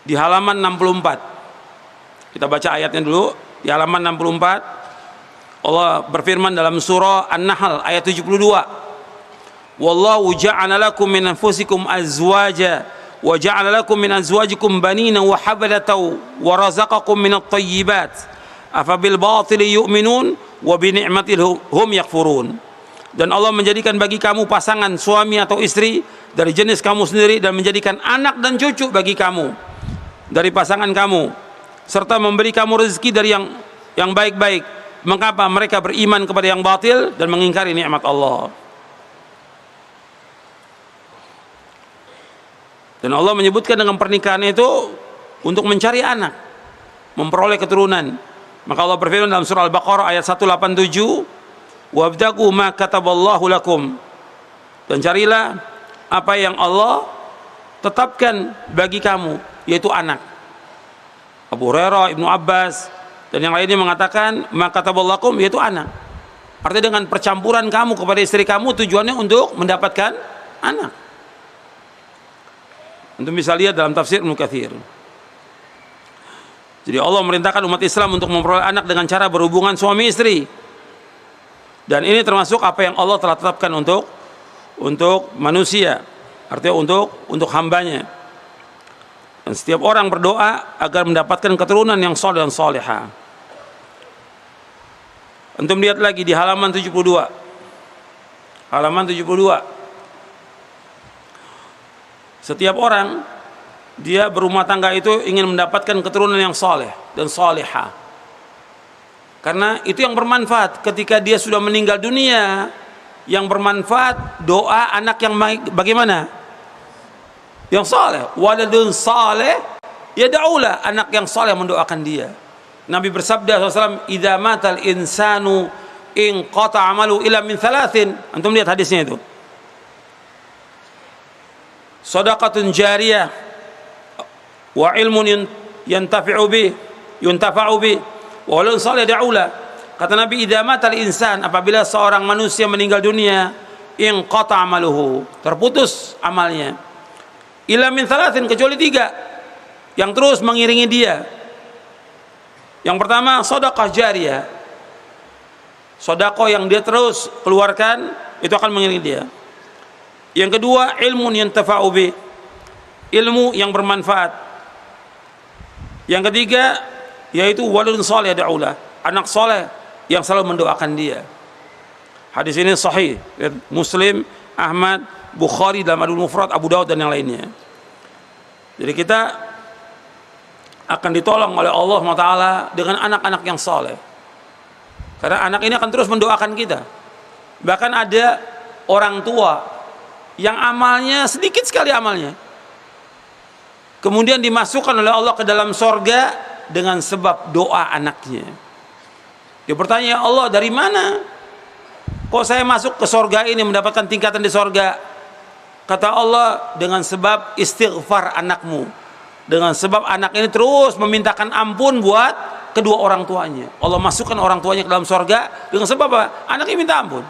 Speaker 1: di halaman 64. Kita baca ayatnya dulu. Di halaman 64 Allah berfirman dalam surah An-Nahl ayat 72. Wallahu ja'ala lakum min anfusikum azwaja wa ja'ala lakum min azwajikum banina wa habalata wa razaqakum min at-thayyibat afabil batili yu'minun wa bi ni'matil hum yakfurun. Dan Allah menjadikan bagi kamu pasangan suami atau istri dari jenis kamu sendiri, dan menjadikan anak dan cucu bagi kamu dari pasangan kamu, serta memberi kamu rezeki dari yang baik-baik. Mengapa mereka beriman kepada yang batil dan mengingkari nikmat Allah? Dan Allah menyebutkan dengan pernikahan itu untuk mencari anak, memperoleh keturunan. Maka Allah berfirman dalam surah Al-Baqarah ayat 187, wabtagu ma kataballahu lakum, dan carilah apa yang Allah tetapkan bagi kamu, yaitu anak. Abu Hurairah, Ibnu Abbas dan yang lainnya mengatakan ma kataballahu lakum, yaitu anak. Artinya dengan percampuran kamu kepada istri kamu tujuannya untuk mendapatkan anak. Untuk bisa lihat dalam tafsir Ibnu Katsir. Jadi Allah merintahkan umat Islam untuk memperoleh anak dengan cara berhubungan suami istri. Dan ini termasuk apa yang Allah telah tetapkan untuk manusia, artinya untuk hambanya. Dan setiap orang berdoa agar mendapatkan keturunan yang saleh dan salihah. Antum lihat lagi di halaman 72. Halaman 72. Setiap orang dia berumah tangga itu ingin mendapatkan keturunan yang soleh dan soleha. Karena itu yang bermanfaat ketika dia sudah meninggal dunia. Yang bermanfaat doa anak yang bagaimana? Yang soleh. Waladun soleh yad'ulah, anak yang soleh mendoakan dia. Nabi bersabda SAW, idza matal insanu in qata amalu ila min thalathin. Antum lihat hadisnya itu. Shadaqatun jariyah wa ilmun yuntafa'u bi wa waladun salih yad'ulah. Kata Nabi, idza matal insan, apabila seorang manusia meninggal dunia, in qata amaluhu, terputus amalnya, ila min thalathin, kecuali 3 yang terus mengiringi dia. Yang pertama, sedekah jariyah, sedekah yang dia terus keluarkan, itu akan mengiringi dia. Yang kedua, ilmun yuntafa'u bi, ilmu yang bermanfaat. Yang ketiga, yaitu waladun salih yad'ulah, anak soleh yang selalu mendoakan dia. Hadis ini sahih, Muslim, Ahmad, Bukhari dalam Adul Mufrad, Abu Daud dan yang lainnya. Jadi kita akan ditolong oleh Allah SWT dengan anak-anak yang soleh. Karena anak ini akan terus mendoakan kita. Bahkan ada orang tua yang amalnya sedikit sekali amalnya, kemudian dimasukkan oleh Allah ke dalam sorga dengan sebab doa anaknya. Dia bertanya, ya Allah, dari mana kok saya masuk ke sorga ini, mendapatkan tingkatan di sorga? Kata Allah, dengan sebab istighfar anakmu, dengan sebab anak ini terus memintakan ampun buat kedua orang tuanya. Allah masukkan orang tuanya ke dalam sorga dengan sebab apa? Anaknya minta ampun.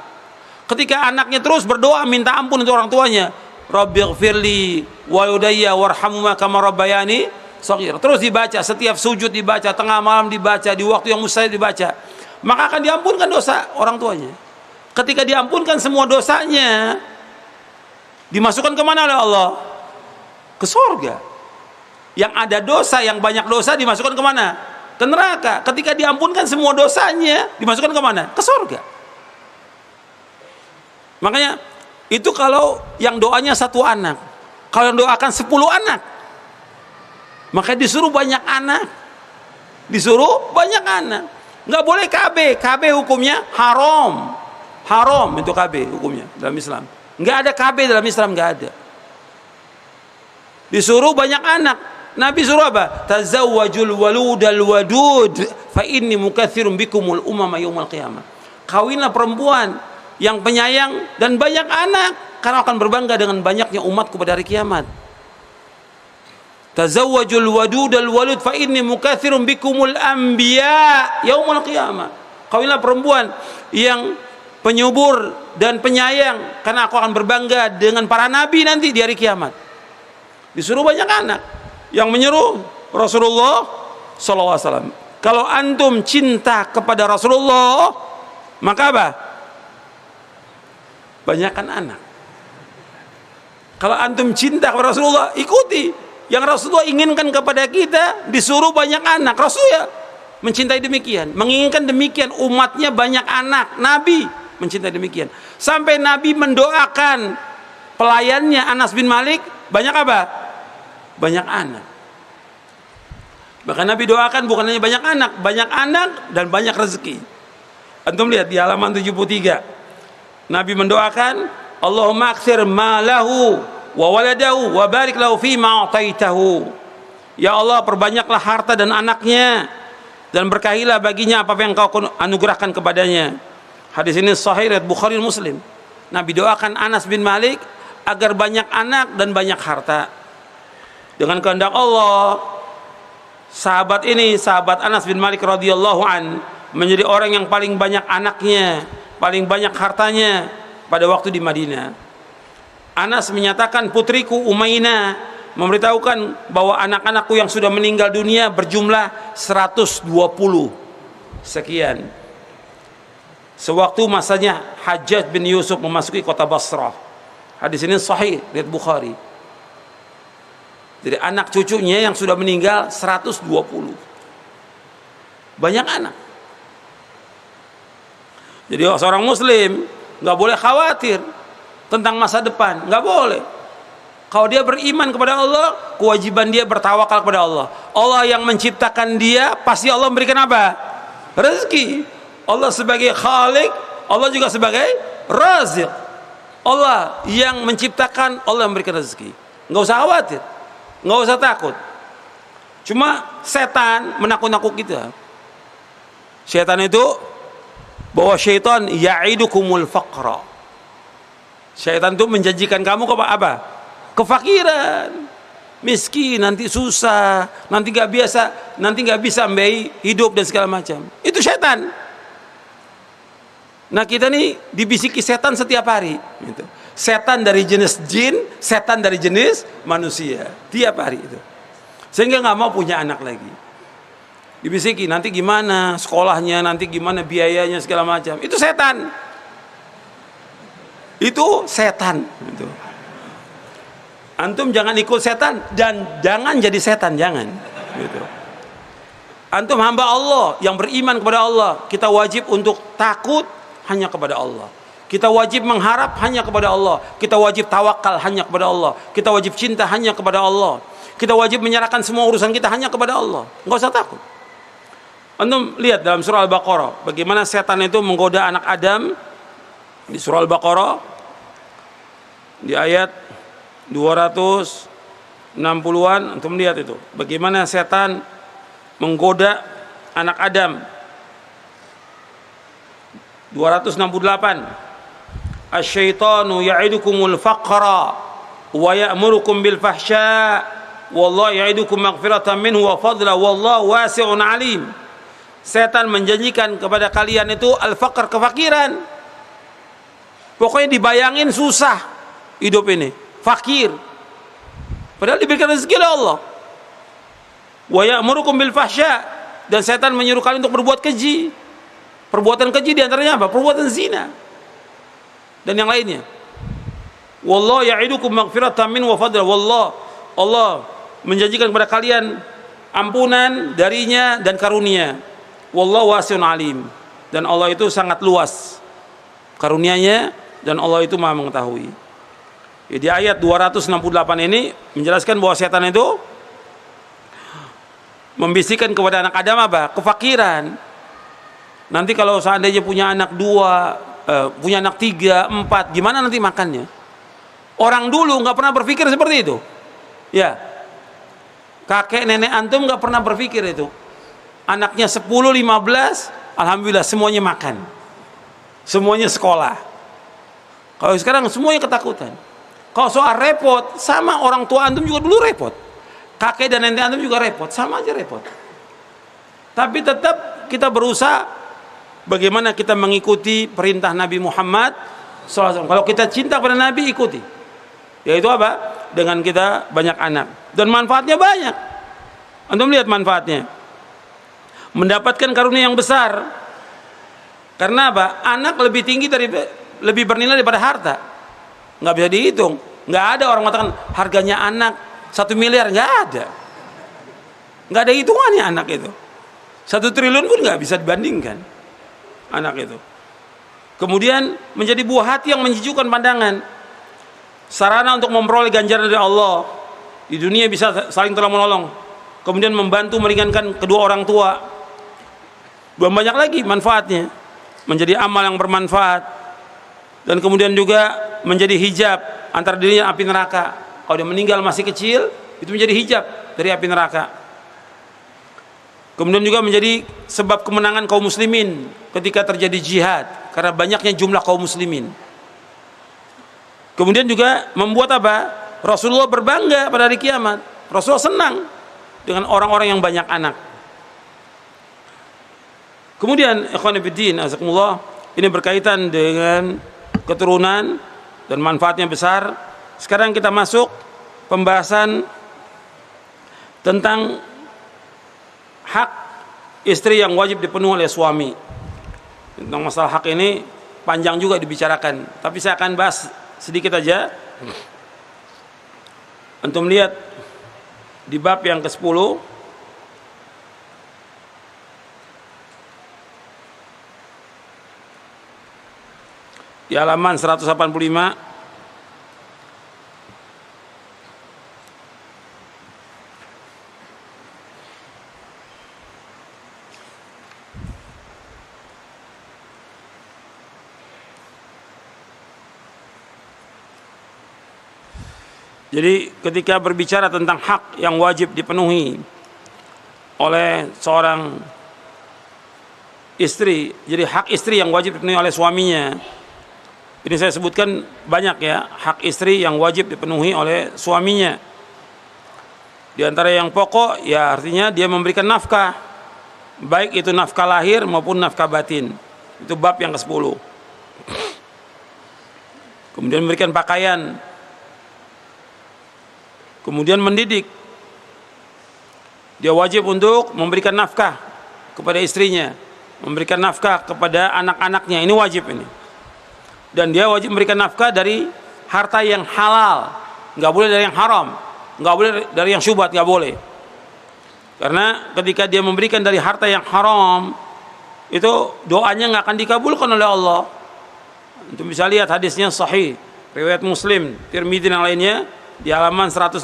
Speaker 1: Ketika anaknya terus berdoa minta ampun untuk orang tuanya, Rabbighfirli wa yudayya warhamhuma kama rabbayani shaghira, terus dibaca, setiap sujud dibaca, tengah malam dibaca, di waktu yang mustahil dibaca, maka akan diampunkan dosa orang tuanya. Ketika diampunkan semua dosanya, dimasukkan kemana oleh Allah? Ke surga. Yang ada dosa, yang banyak dosa dimasukkan kemana? Ke neraka. Ketika diampunkan semua dosanya, dimasukkan kemana? Ke surga. Makanya itu kalau yang doanya 1 anak, kalau yang doakan 10 anak, maka disuruh banyak anak, disuruh banyak anak. Nggak boleh KB, KB hukumnya haram, haram itu KB hukumnya dalam Islam. Nggak ada KB dalam Islam, nggak ada. Disuruh banyak anak. Nabi suruh apa? Tazawwajul waludal wadud fa inni mukatsirun bikumul umama yaumil qiyamah. Kawinlah perempuan yang penyayang dan banyak anak, karena akan berbangga dengan banyaknya umatku pada hari kiamat. Tazawwajul wadudal walud fa inni mukatsirun bikumul anbiya yaumil qiyamah. Kawinlah perempuan yang penyubur dan penyayang, karena aku akan berbangga dengan para nabi nanti di hari kiamat. Disuruh banyak anak. Yang menyuruh Rasulullah SAW. Kalau antum cinta kepada Rasulullah, maka apa? Banyakkan anak. Kalau antum cinta kepada Rasulullah, ikuti yang Rasulullah inginkan kepada kita, disuruh banyak anak. Rasulullah mencintai demikian, menginginkan demikian, umatnya banyak anak. Nabi mencintai demikian, sampai Nabi mendoakan pelayannya Anas bin Malik banyak apa? Banyak anak. Bahkan Nabi doakan bukan hanya banyak anak dan banyak rezeki. Antum lihat di halaman 73, Nabi mendoakan, Allahumma aktsir malahu wa waladahu wa barik lahu fi ma ataitahu. Ya Allah, perbanyaklah harta dan anaknya, dan berkahilah baginya apa yang Kau anugerahkan kepadanya. Hadis ini sahih riwayat Bukhari Muslim. Nabi doakan Anas bin Malik agar banyak anak dan banyak harta. Dengan kehendak Allah, sahabat ini, sahabat Anas bin Malik radhiyallahu an, menjadi orang yang paling banyak anaknya, paling banyak hartanya pada waktu di Madinah. Anas menyatakan, putriku Umainah memberitahukan bahwa anak-anakku yang sudah meninggal dunia berjumlah 120 sekian. Sewaktu masanya Hajjaj bin Yusuf memasuki kota Basrah. Hadis ini sahih riwayat Bukhari. Jadi anak cucunya yang sudah meninggal 120. Banyak anak. Jadi seorang muslim nggak boleh khawatir tentang masa depan, nggak boleh. Kalau dia beriman kepada Allah, kewajiban dia bertawakal kepada Allah. Allah yang menciptakan dia, pasti Allah memberikan apa? Rezeki. Allah sebagai Khalik, Allah juga sebagai Razik. Allah yang menciptakan, Allah yang memberikan rezeki. Nggak usah khawatir, nggak usah takut. Cuma setan menakut-nakut kita. Setan itu, bahwa syaitan ya'idukumul faqra. Syaitan itu menjanjikan kamu ke apa? Kefakiran, miskin, nanti susah, nanti nggak bisa membiayai hidup dan segala macam. Itu setan. Nah, kita nih dibisiki setan setiap hari. Gitu. Setan dari jenis jin, setan dari jenis manusia, tiap hari itu. Sehingga nggak mau punya anak lagi. Dibisiki nanti gimana sekolahnya, nanti gimana biayanya segala macam. Itu setan. Itu setan. Gitu. Antum jangan ikut setan dan jangan jadi setan, jangan. Gitu. Antum hamba Allah yang beriman kepada Allah, kita wajib untuk takut hanya kepada Allah. Kita wajib mengharap hanya kepada Allah. Kita wajib tawakal hanya kepada Allah. Kita wajib cinta hanya kepada Allah. Kita wajib menyerahkan semua urusan kita hanya kepada Allah. Enggak usah takut. Antum lihat dalam surah Al-Baqarah bagaimana setan itu menggoda anak Adam di surah Al-Baqarah di ayat 260-an. Antum lihat itu bagaimana setan menggoda anak Adam. 268. Asy-syaitanu ya'idukumul faqra wa ya'murukum bil fahsya wallahu ya'idukum maghfiratan minhu wa fadla wallahu wasi'un alim. Setan menjanjikan kepada kalian itu al-faqr, kefakiran. Pokoknya dibayangin susah hidup ini, fakir. Padahal diberikan rezeki oleh Allah. Wa ya'murukum bil fahsya, dan setan menyuruh kalian untuk berbuat keji. Perbuatan keji diantaranya apa? Perbuatan zina dan yang lainnya. Wallahu ya'idukum maghfiratan min wa fadla. Allah menjanjikan kepada kalian ampunan darinya dan karunia. Wallahu wasi'un alim, dan Allah itu sangat luas karunianya dan Allah itu Maha mengetahui. Jadi ayat 268 ini menjelaskan bahwa setan itu membisikkan kepada anak Adam apa? Kefakiran. Nanti kalau seandainya punya anak 2, punya anak 3, 4, gimana nanti makannya? Orang dulu nggak pernah berpikir seperti itu. Ya, kakek nenek antum nggak pernah berpikir itu. Anaknya 10, 15, alhamdulillah semuanya makan, semuanya sekolah. Kalau sekarang semuanya ketakutan. Kalau soal repot, sama orang tua antum juga dulu repot. Kakek dan nenek antum juga repot, sama aja repot. Tapi tetap kita berusaha bagaimana kita mengikuti perintah Nabi Muhammad SAW. Kalau kita cinta pada Nabi, ikuti. Yaitu apa? Dengan kita banyak anak. Dan manfaatnya banyak. Antum lihat manfaatnya. Mendapatkan karunia yang besar. Karena apa? Anak lebih tinggi lebih bernilai daripada harta. Nggak bisa dihitung. Nggak ada orang mengatakan harganya anak 1 miliar. Nggak ada. Nggak ada hitungannya anak itu. 1 triliun pun nggak bisa dibandingkan anak itu. Kemudian menjadi buah hati yang menjijukkan pandangan, sarana untuk memperoleh ganjaran dari Allah. Di dunia bisa saling tolong menolong, kemudian membantu meringankan kedua orang tua. Belum banyak lagi manfaatnya, menjadi amal yang bermanfaat, dan kemudian juga menjadi hijab antara dirinya api neraka. Kalau dia meninggal masih kecil, itu menjadi hijab dari api neraka. Kemudian juga menjadi sebab kemenangan kaum muslimin ketika terjadi jihad, karena banyaknya jumlah kaum muslimin. Kemudian juga membuat apa? Rasulullah berbangga pada hari kiamat. Rasulullah senang dengan orang-orang yang banyak anak. Kemudian ikhwan fillah, azakumullah, ini berkaitan dengan keturunan dan manfaatnya besar. Sekarang kita masuk pembahasan tentang hak istri yang wajib dipenuhi oleh suami. Tentang masalah hak ini panjang juga dibicarakan, tapi saya akan bahas sedikit aja. Antum lihat di bab yang ke-10, di halaman 185. Jadi ketika berbicara tentang hak yang wajib dipenuhi oleh seorang istri, jadi hak istri yang wajib dipenuhi oleh suaminya, ini saya sebutkan banyak ya, hak istri yang wajib dipenuhi oleh suaminya. Di antara yang pokok ya artinya dia memberikan nafkah, baik itu nafkah lahir maupun nafkah batin. Itu bab yang ke-10. Kemudian memberikan pakaian, kemudian mendidik. Dia wajib untuk memberikan nafkah kepada istrinya, memberikan nafkah kepada anak-anaknya, ini wajib ini. Dan dia wajib memberikan nafkah dari harta yang halal, nggak boleh dari yang haram, nggak boleh dari yang syubhat, nggak boleh. Karena ketika dia memberikan dari harta yang haram, itu doanya nggak akan dikabulkan oleh Allah. Untuk bisa lihat hadisnya sahih, riwayat Muslim, Tirmidzi dan lainnya di halaman 169.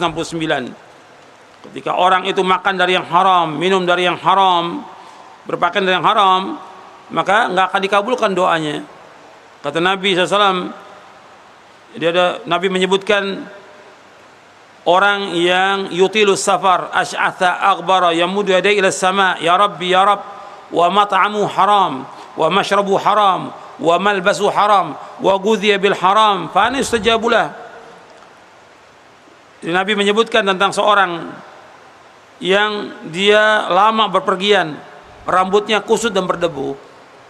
Speaker 1: Ketika orang itu makan dari yang haram, minum dari yang haram, berpakaian dari yang haram, maka nggak akan dikabulkan doanya. Kata Nabi SAW, Nabi menyebutkan orang yang yutilus safar, asy'atha aghbara, yamuddu yadayhi ila sama, ya Rabbi ya Rabb, wa mat'amu haram, wa mashrabu haram, wa malbasu haram, wa ghudhiya bil haram, fa ana yustajabu lah. Nabi menyebutkan tentang seorang yang dia lama berpergian, rambutnya kusut dan berdebu.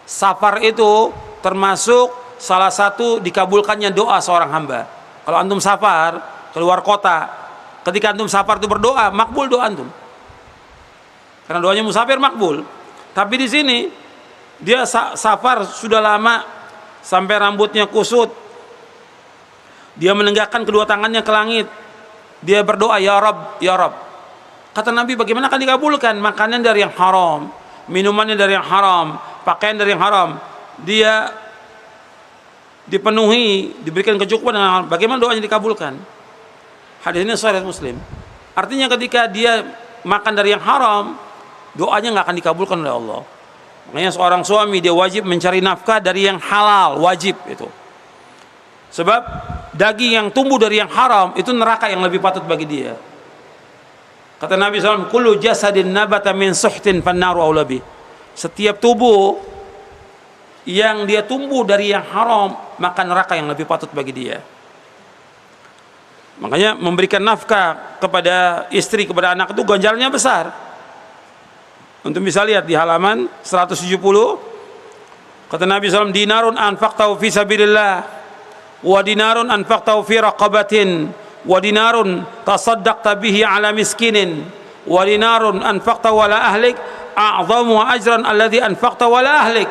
Speaker 1: Safar itu termasuk salah satu dikabulkannya doa seorang hamba. Kalau antum safar keluar kota, ketika antum safar itu berdoa, makbul doa antum. Karena doanya musafir makbul. Tapi di sini dia safar sudah lama sampai rambutnya kusut. Dia menenggakkan kedua tangannya ke langit. Dia berdoa, ya Rabb, ya Rabb. Kata Nabi, bagaimana akan dikabulkan? Makanan dari yang haram, minumannya dari yang haram, pakaian dari yang haram. Dia dipenuhi, diberikan kecukupan dengan hal, bagaimana doanya dikabulkan? Hadis ini sahih Muslim. Artinya ketika dia makan dari yang haram, doanya nggak akan dikabulkan oleh Allah. Makanya seorang suami dia wajib mencari nafkah dari yang halal, wajib itu. Sebab daging yang tumbuh dari yang haram itu neraka yang lebih patut bagi dia. Kata Nabi SAW, kullu jasadin nabata min suhtin fannaru aula bih. Setiap tubuh yang dia tumbuh dari yang haram, maka neraka yang lebih patut bagi dia. Makanya memberikan nafkah kepada istri, kepada anak itu ganjarannya besar. Untuk bisa lihat di halaman 170, kata Nabi SAW, dinarun anfaqtahu fi sabilillah, wa dinarun anfaqtahu fi raqabatin, wa dinarun tasaddaqta bihi ala miskinin, wa dinarun anfaqtahu ala ahlik a'zamu ajran alladhi anfaqtahu ala ahlik.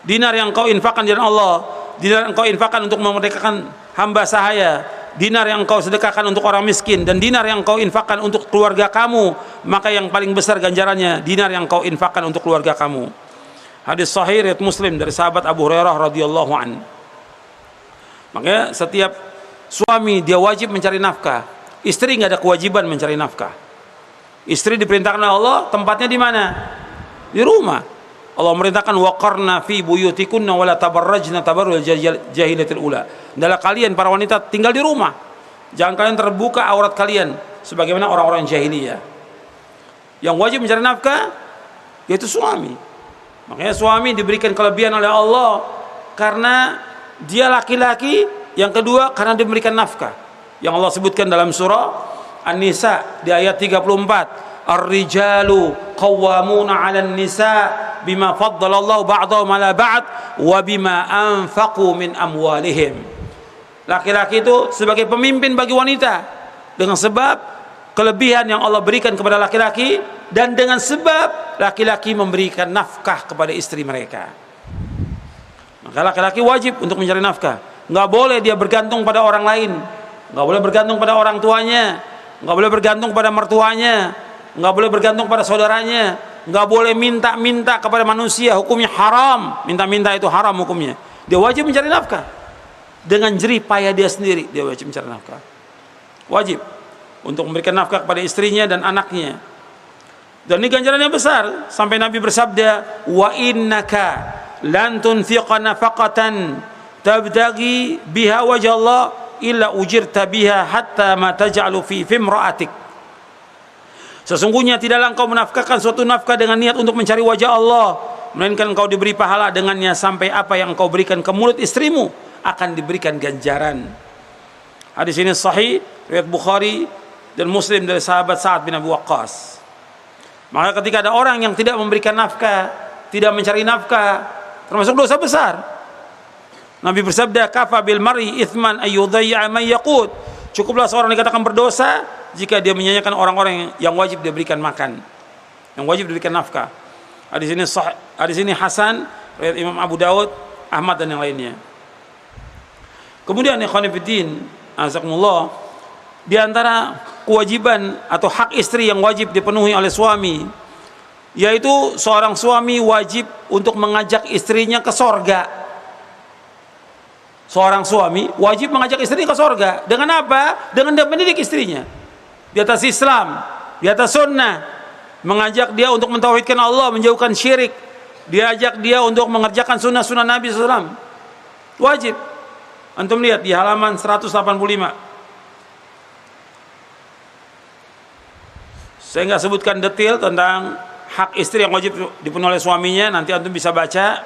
Speaker 1: Dinar yang kau infakkan di jalan Allah, dinar yang kau infakkan untuk memerdekakan hamba sahaya, dinar yang kau sedekahkan untuk orang miskin, dan dinar yang kau infakkan untuk keluarga kamu, maka yang paling besar ganjarannya dinar yang kau infakkan untuk keluarga kamu. Hadis sahih riwayat Muslim dari sahabat Abu Hurairah radhiyallahu an. Makanya setiap suami dia wajib mencari nafkah. Istri nggak ada kewajiban mencari nafkah. Istri diperintahkan oleh Allah tempatnya di mana? Di rumah. Allah merintahkan waqarna fi buyutikunna wala tabarrajna tabarrul jahiliyatil ula. Adalah kalian para wanita tinggal di rumah. Jangan kalian terbuka aurat kalian sebagaimana orang-orang jahiliyah. Yang wajib mencari nafkah yaitu suami. Makanya suami diberikan kelebihan oleh Allah karena dia laki-laki, yang kedua karena diberikan nafkah. Yang Allah sebutkan dalam surah An-Nisa di ayat 34, ar-rijalu qawwamuna 'alan nisa bima faddalallahu ba'dahum 'ala ba'd wa bima anfaqu min amwalihim. Laki-laki itu sebagai pemimpin bagi wanita dengan sebab kelebihan yang Allah berikan kepada laki-laki, dan dengan sebab laki-laki memberikan nafkah kepada istri mereka. Maka laki-laki wajib untuk mencari nafkah. Nggak boleh dia bergantung pada orang lain, nggak boleh bergantung pada orang tuanya, nggak boleh bergantung pada mertuanya, nggak boleh bergantung pada saudaranya, nggak boleh minta-minta kepada manusia, hukumnya haram. Minta-minta itu haram hukumnya. Dia wajib mencari nafkah dengan jerih payah dia sendiri. Dia wajib mencari nafkah, wajib untuk memberikan nafkah kepada istrinya dan anaknya. Dan ini ganjarannya besar, sampai Nabi bersabda, wa innaka lan tunfiqa nafaqatan tabtaghi biha wajh Allah illa ujirta biha hatta ma taj'alu fi imra'atik. Sesungguhnya tidaklah engkau menafkahkan suatu nafkah dengan niat untuk mencari wajah Allah, melainkan engkau diberi pahala dengannya sampai apa yang engkau berikan ke mulut istrimu akan diberikan ganjaran. Hadis ini sahih riwayat Bukhari dan Muslim dari sahabat Sa'ad bin Abi Waqqas. Maka ketika ada orang yang tidak memberikan nafkah, tidak mencari nafkah, termasuk dosa besar. Nabi bersabda, kafa bil mar'i ithman ayyudayya man yaqut. Cukuplah seorang dikatakan berdosa jika dia menyanyikan orang-orang yang wajib diberikan makan, yang wajib diberikan nafkah. Hadis ini hasan riwayat Imam Abu Daud, Ahmad dan yang lainnya. Kemudian ikhwan fillah, azakumullah, di antara kewajiban atau hak istri yang wajib dipenuhi oleh suami, yaitu seorang suami wajib untuk mengajak istrinya ke sorga. Seorang suami wajib mengajak istrinya ke sorga. Dengan apa? Dengan dia mendidik istrinya di atas Islam, di atas sunnah, mengajak dia untuk mentauhidkan Allah, menjauhkan syirik, diajak dia untuk mengerjakan sunnah-sunnah Nabi SAW. Wajib. Antum lihat di halaman 185. Saya nggak sebutkan detail tentang hak istri yang wajib dipenuhi oleh suaminya, nanti antum bisa baca,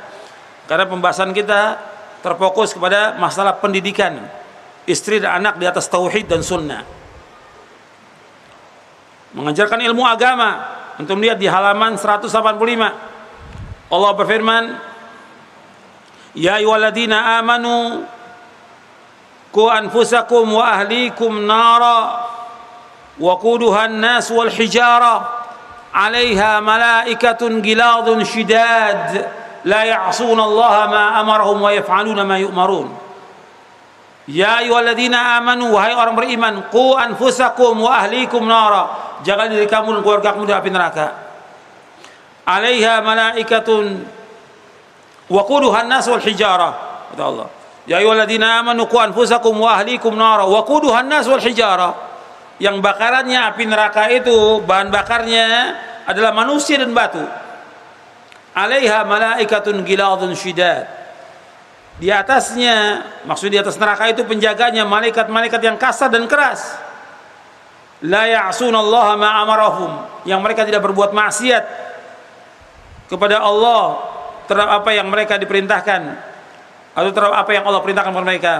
Speaker 1: karena pembahasan kita terfokus kepada masalah pendidikan istri dan anak di atas tauhid dan sunnah, mengajarkan ilmu agama. Antum lihat di halaman 185, Allah berfirman, ya ayyuhalladzina amanu qu anfusakum wa ahlikum nara waquduha an-nas wal hijara 'alaiha malaikatun giladun shidad la ya'suna Allah ma amarahum wa yaf'aluna ma yu'marun. Ya ayyuhalladzina amanu, wahai orang beriman, qu anfusakum wa ahlikum nara, jaga diri kamu dan keluarga kamu dari api neraka. 'Alaiha malaikatun waquduha an-nas wal hijara, kata Allah. Ya ayyuhalladzina amanu qu anfusakum wa ahlikum nara waquduha an-nas wal hijara. Yang bakarannya api neraka itu, bahan bakarnya adalah manusia dan batu. 'Alaiha malaikatun giladun syidad. Di atasnya, maksud di atas neraka itu penjaganya malaikat-malaikat yang kasar dan keras. La ya'sunallaha ma amarahum, yang mereka tidak berbuat maksiat kepada Allah terhadap apa yang mereka diperintahkan atau terhadap apa yang Allah perintahkan kepada mereka.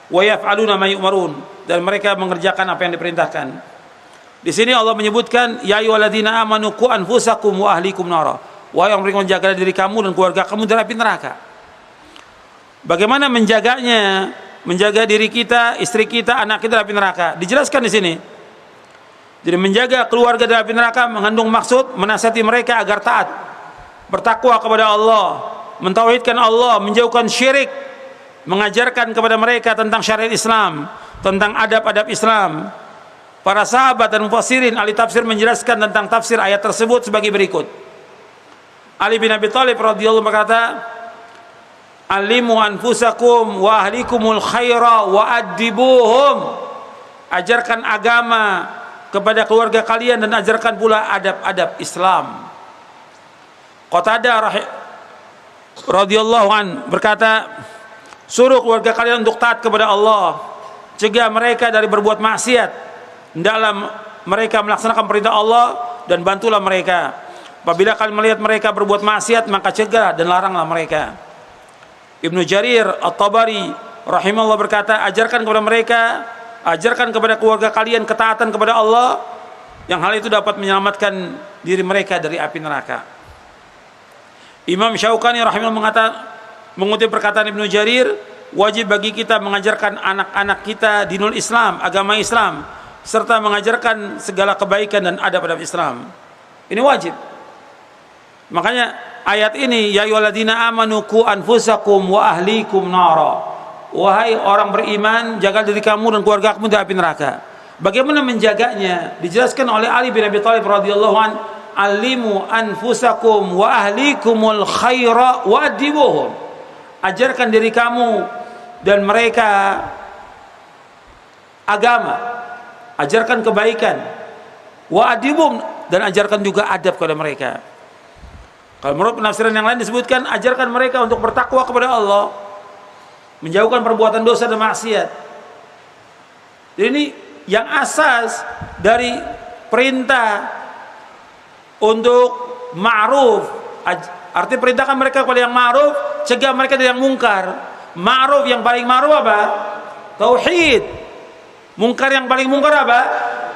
Speaker 1: Wa yaf'aluna ma yu'marun, dan mereka mengerjakan apa yang diperintahkan. Di sini Allah menyebutkan ya ayyuhalladzina amanu qu anfusakum wa ahlikum nara. Wahai yang beriman, jaga diri kamu dan keluarga kamu dari api neraka. Bagaimana menjaganya? Menjaga diri kita, istri kita, anak kita dari api neraka. Dijelaskan di sini. Jadi menjaga keluarga dari api neraka mengandung maksud menasihati mereka agar taat, bertakwa kepada Allah, mentauhidkan Allah, menjauhkan syirik, mengajarkan kepada mereka tentang syariat Islam, tentang adab-adab Islam. Para sahabat dan mufassirin ahli tafsir menjelaskan tentang tafsir ayat tersebut sebagai berikut. Ali bin Abi Thalib radhiyallahu berkata, "Alimu anfusakum wa ahlikumul khaira wa adibuhum." Ajarkan agama kepada keluarga kalian dan ajarkan pula adab-adab Islam. Qatadah radhiyallahu an berkata, suruh keluarga kalian untuk taat kepada Allah, cegah mereka dari berbuat maksiat dalam mereka melaksanakan perintah Allah, dan bantulah mereka. Apabila kalian melihat mereka berbuat maksiat, maka cegah dan laranglah mereka. Ibnu Jarir At-Tabari rahimahullah berkata, ajarkan kepada mereka, ajarkan kepada keluarga kalian ketaatan kepada Allah, yang hal itu dapat menyelamatkan diri mereka dari api neraka. Imam Syaukani rahimahullah mengutip perkataan Ibnu Jarir, wajib bagi kita mengajarkan anak-anak kita dinul Islam, agama Islam, serta mengajarkan segala kebaikan dan adab-adab Islam. Ini wajib. Makanya ayat ini, ya ayyuhalladzina amanu qu anfusakum wa ahlikum nara. Wahai orang beriman, jaga diri kamu dan keluarga kamu dari api neraka. Bagaimana menjaganya? Dijelaskan oleh Ali bin Abi Thalib radhiyallahu an, alimu anfusakum wa ahlikumul khaira wa adibuhum. Ajarkan diri kamu dan mereka agama, ajarkan kebaikan, wa adibum, dan ajarkan juga adab kepada mereka. Kalau menurut penafsiran yang lain disebutkan, ajarkan mereka untuk bertakwa kepada Allah, menjauhkan perbuatan dosa dan maksiat, Jadi ini yang asas dari perintah untuk ma'ruf. Arti perintahkan mereka kepada yang ma'ruf, cegah mereka dari yang mungkar. Ma'ruf, yang paling ma'ruf apa? Tauhid. Mungkar, yang paling mungkar apa?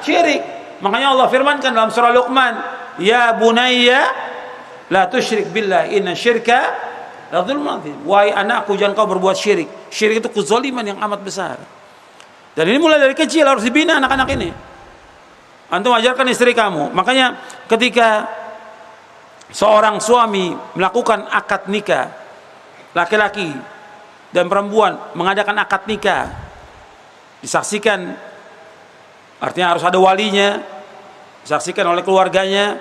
Speaker 1: Syirik. Makanya Allah firmankan dalam surah Luqman, ya bunayya la tusyrik billah inna syirka la dzulmun adzim. Wahai anakku, jangan kau berbuat syirik. Syirik itu kezaliman yang amat besar. Dan ini mulai dari kecil harus dibina anak-anak ini. Antum ajarkan istri kamu. Makanya ketika seorang suami melakukan akad nikah, laki-laki dan perempuan mengadakan akad nikah, disaksikan, artinya harus ada walinya, disaksikan oleh keluarganya,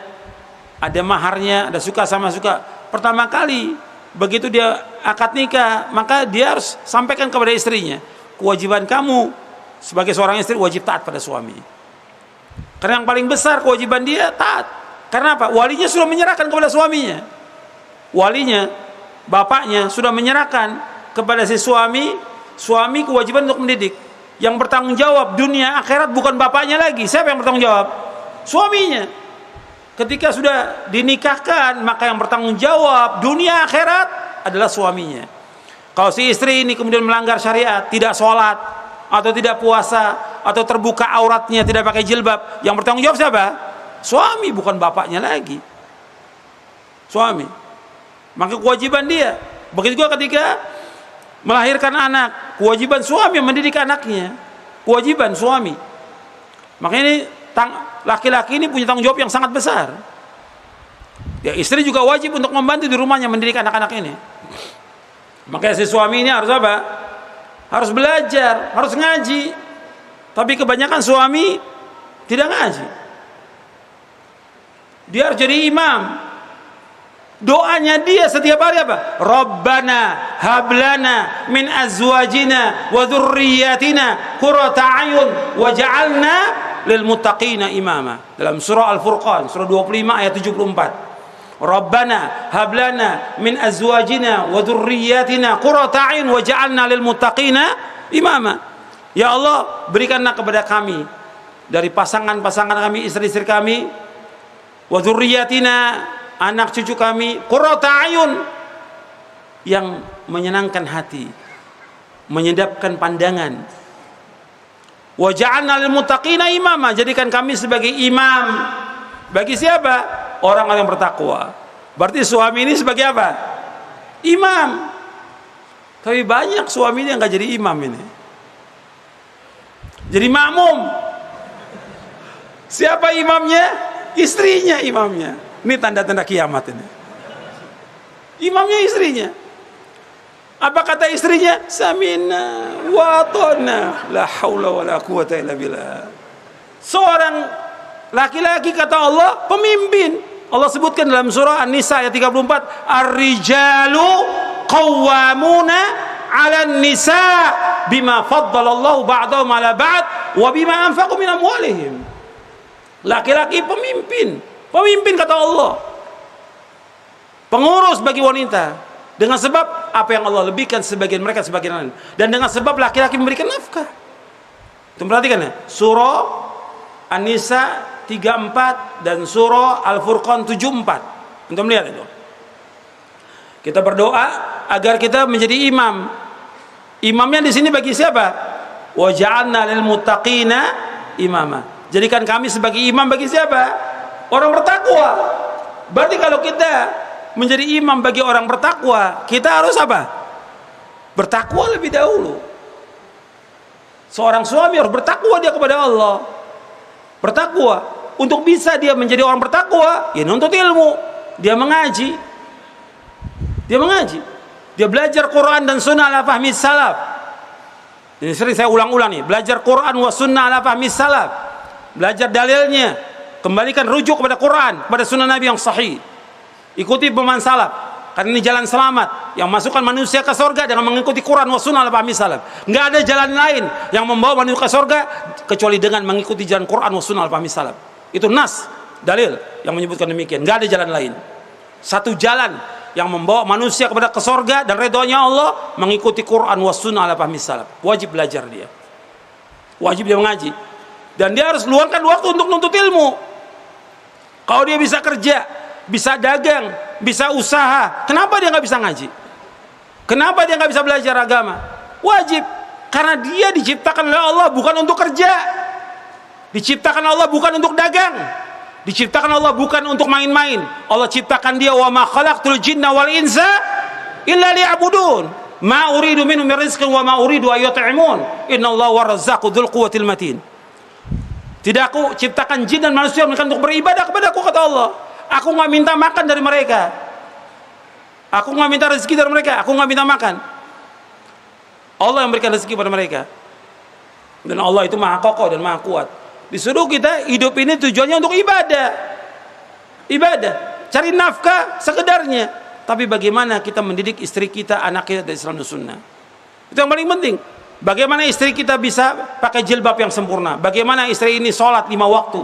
Speaker 1: ada maharnya, ada suka sama suka. Pertama kali begitu dia akad nikah, maka dia harus sampaikan kepada istrinya, kewajiban kamu sebagai seorang istri wajib taat pada suami. Karena yang paling besar kewajiban dia taat. Karena apa? Walinya sudah menyerahkan kepada suaminya. Walinya, bapaknya sudah menyerahkan kepada si suami. Suami kewajiban untuk mendidik. Yang bertanggung jawab dunia akhirat bukan bapaknya lagi. Siapa yang bertanggung jawab? Suaminya. Ketika sudah dinikahkan, maka yang bertanggung jawab dunia akhirat adalah suaminya. Kalau si istri ini kemudian melanggar syariat, tidak sholat, atau tidak puasa, atau terbuka auratnya, tidak pakai jilbab, yang bertanggung jawab siapa? Suami, bukan bapaknya lagi. Suami. Maka kewajiban dia. Begitu juga ketika melahirkan anak, kewajiban suami mendidik anaknya. Kewajiban suami. Makanya ini laki-laki ini punya tanggung jawab yang sangat besar. Ya, istri juga wajib untuk membantu di rumahnya mendidik anak-anak ini. Makanya si suami ini harus apa? Harus belajar, harus ngaji. Tapi kebanyakan suami tidak ngaji. Dia harus jadi imam. Doanya dia setiap hari apa? Rabbana hablana min azwajina wa dzurriyyatina qurrata a'yun waj'alna lil muttaqina imama. Dalam surah Al-Furqan, surah 25 ayat 74. Rabbana hablana min azwajina wa dzurriyyatina qurrata a'yun waj'alna lil muttaqina imama. Ya Allah, berikanlah kepada kami dari pasangan-pasangan kami, istri-istri kami, wa dzurriyyatina, anak cucu kami, qurrata a'yun, yang menyenangkan hati, menyedapkan pandangan. Waj'alna lil muttaqina imama, jadikan kami sebagai imam. Bagi siapa? Orang-orang yang bertakwa. Berarti suami ini sebagai apa? Imam. Tapi banyak suami ini yang gak jadi imam ini. Jadi makmum. Siapa imamnya? Istrinya imamnya. Ini tanda-tanda kiamat ini. Imamnya istrinya. Apa kata istrinya? Samina wa ata'na. La haula wa la quwata illa billah. Seorang laki-laki kata Allah pemimpin. Allah sebutkan dalam surah An-Nisa ayat 34, ar-rijalu qawwamuna 'alan nisa bima faddalallahu ba'dahum 'ala ba'd wa bima anfaqu min amwalihim. Laki-laki pemimpin. Pemimpin kata Allah. Pengurus bagi wanita dengan sebab apa yang Allah lebihkan sebagian mereka sebagian lain, dan dengan sebab laki-laki memberikan nafkah. Itu perhatikan ya, surah An-Nisa 34 dan surah Al-Furqan 74. Untuk melihat itu. Kita berdoa agar kita menjadi imam. Imamnya di sini bagi siapa? Wa ja'alna lil muttaqina imama. Jadikan kami sebagai imam bagi siapa? Orang bertakwa. Berarti kalau kita menjadi imam bagi orang bertakwa, kita harus apa? Bertakwa lebih dahulu. Seorang suami harus bertakwa dia kepada Allah. Bertakwa. Untuk bisa dia menjadi orang bertakwa, ya nuntut ilmu. Dia mengaji. Dia mengaji. Dia belajar Quran dan sunnah ala fahmi salaf. Ini sering saya ulang-ulang nih. Belajar Quran wa sunnah ala fahmi salaf. Belajar dalilnya. Kembalikan rujuk kepada Quran, kepada sunnah Nabi yang sahih. Ikuti pemahaman salaf. Karena ini jalan selamat yang masukkan manusia ke surga dengan mengikuti Quran wa sunnah ala fahmi salaf. Enggak ada jalan lain yang membawa manusia ke surga kecuali dengan mengikuti jalan Quran wa sunnah ala fahmi salaf. Itu nas, dalil yang menyebutkan demikian. Enggak ada jalan lain. Satu jalan yang membawa manusia kepada ke surga dan ridhonya Allah, mengikuti Quran was sunnah ala fahmi salaf. Wajib belajar dia. Wajib dia mengaji. Dan dia harus luangkan waktu untuk nuntut ilmu. Kalau dia bisa kerja, bisa dagang, bisa usaha, kenapa dia nggak bisa ngaji? Kenapa dia nggak bisa belajar agama? Wajib, karena dia diciptakan oleh Allah bukan untuk kerja, diciptakan Allah bukan untuk dagang, diciptakan Allah bukan untuk main-main. Allah ciptakan dia, wa ma khalaqtul jinna wal insa illa liya'budun, ma uridu minhum min rizqin wa ma uridu an yut'imun, innallaha war-razzaqu dzul quwwatil matin. Tidak aku ciptakan jin dan manusia mereka untuk beribadah kepadaku, kata Allah. Aku nggak minta makan dari mereka, aku nggak minta rezeki dari mereka, aku nggak minta makan. Allah yang memberikan rezeki pada mereka. Dan Allah itu maha kokoh dan maha kuat. Disuruh kita hidup ini tujuannya untuk ibadah, ibadah, cari nafkah sekedarnya. Tapi bagaimana kita mendidik istri kita, anak kita dari Islam dan Sunnah, itu yang paling penting. Bagaimana istri kita bisa pakai jilbab yang sempurna, bagaimana istri ini sholat 5 waktu,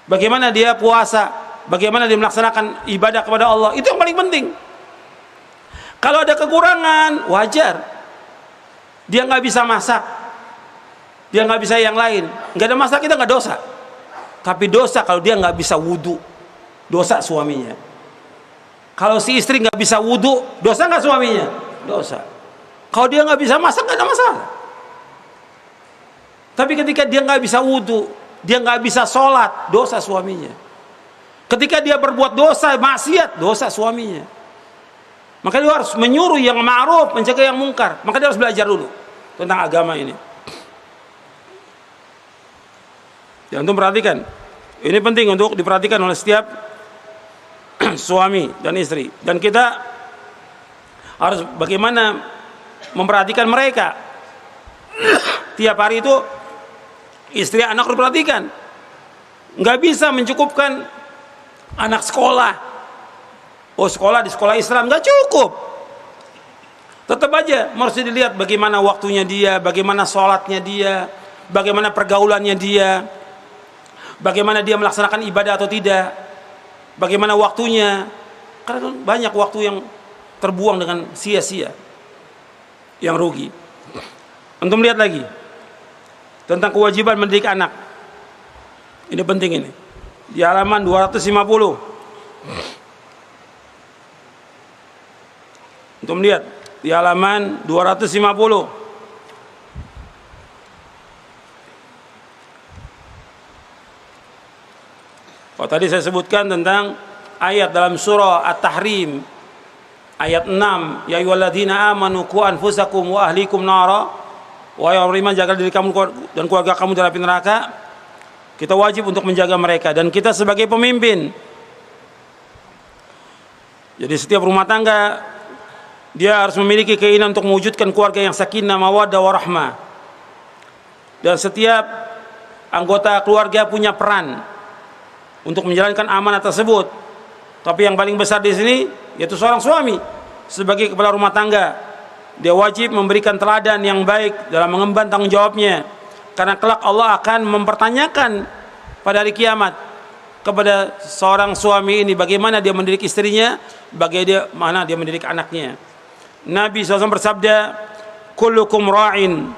Speaker 1: bagaimana dia puasa, bagaimana dia melaksanakan ibadah kepada Allah, itu yang paling penting. Kalau ada kekurangan, wajar. Dia nggak bisa masak, dia nggak bisa yang lain, nggak ada masalah, kita nggak dosa. Tapi dosa kalau dia nggak bisa wudu, dosa suaminya. Kalau si istri nggak bisa wudu, dosa nggak suaminya? Dosa. Kalau dia nggak bisa masak, nggak ada masalah. Tapi ketika dia nggak bisa wudu, dia nggak bisa sholat, dosa suaminya. Ketika dia berbuat dosa, maksiat, dosa suaminya. Maka dia harus menyuruh yang ma'ruf, mencegah yang mungkar. Maka dia harus belajar dulu tentang agama ini. Dan untuk perhatikan, ini penting untuk diperhatikan oleh setiap suami dan istri. Dan kita harus bagaimana memperhatikan mereka. Tiap hari itu istri anak harus diperhatikan. Nggak bisa mencukupkan anak sekolah. Oh, sekolah di sekolah Islam, nggak cukup. Tetap aja harus dilihat bagaimana waktunya dia, bagaimana sholatnya dia, bagaimana pergaulannya dia, bagaimana dia melaksanakan ibadah atau tidak, bagaimana waktunya. Karena banyak waktu yang terbuang dengan sia-sia, yang rugi. Untuk melihat lagi tentang kewajiban mendidik anak. Ini penting ini. Di halaman 250. Untuk melihat di halaman 250. Oh, tadi saya sebutkan tentang ayat dalam surah At-Tahrim ayat 6, ya ayyuhalladzina amanu qu anfusakum wa ahlikum nara, wahai orang beriman jaga diri kamu dan keluarga kamu dari api neraka. Kita wajib untuk menjaga mereka, dan kita sebagai pemimpin. Jadi setiap rumah tangga dia harus memiliki keinginan untuk mewujudkan keluarga yang sakinah, mawaddah, warahmah. Dan setiap anggota keluarga punya peran untuk menjalankan amanah tersebut. Tapi yang paling besar di sini yaitu seorang suami sebagai kepala rumah tangga. Dia wajib memberikan teladan yang baik dalam mengemban tanggung jawabnya. Karena kelak Allah akan mempertanyakan pada hari kiamat kepada seorang suami ini bagaimana dia mendidik istrinya, bagaimana dia mendidik anaknya. Nabi SAW bersabda, kullukum ra'in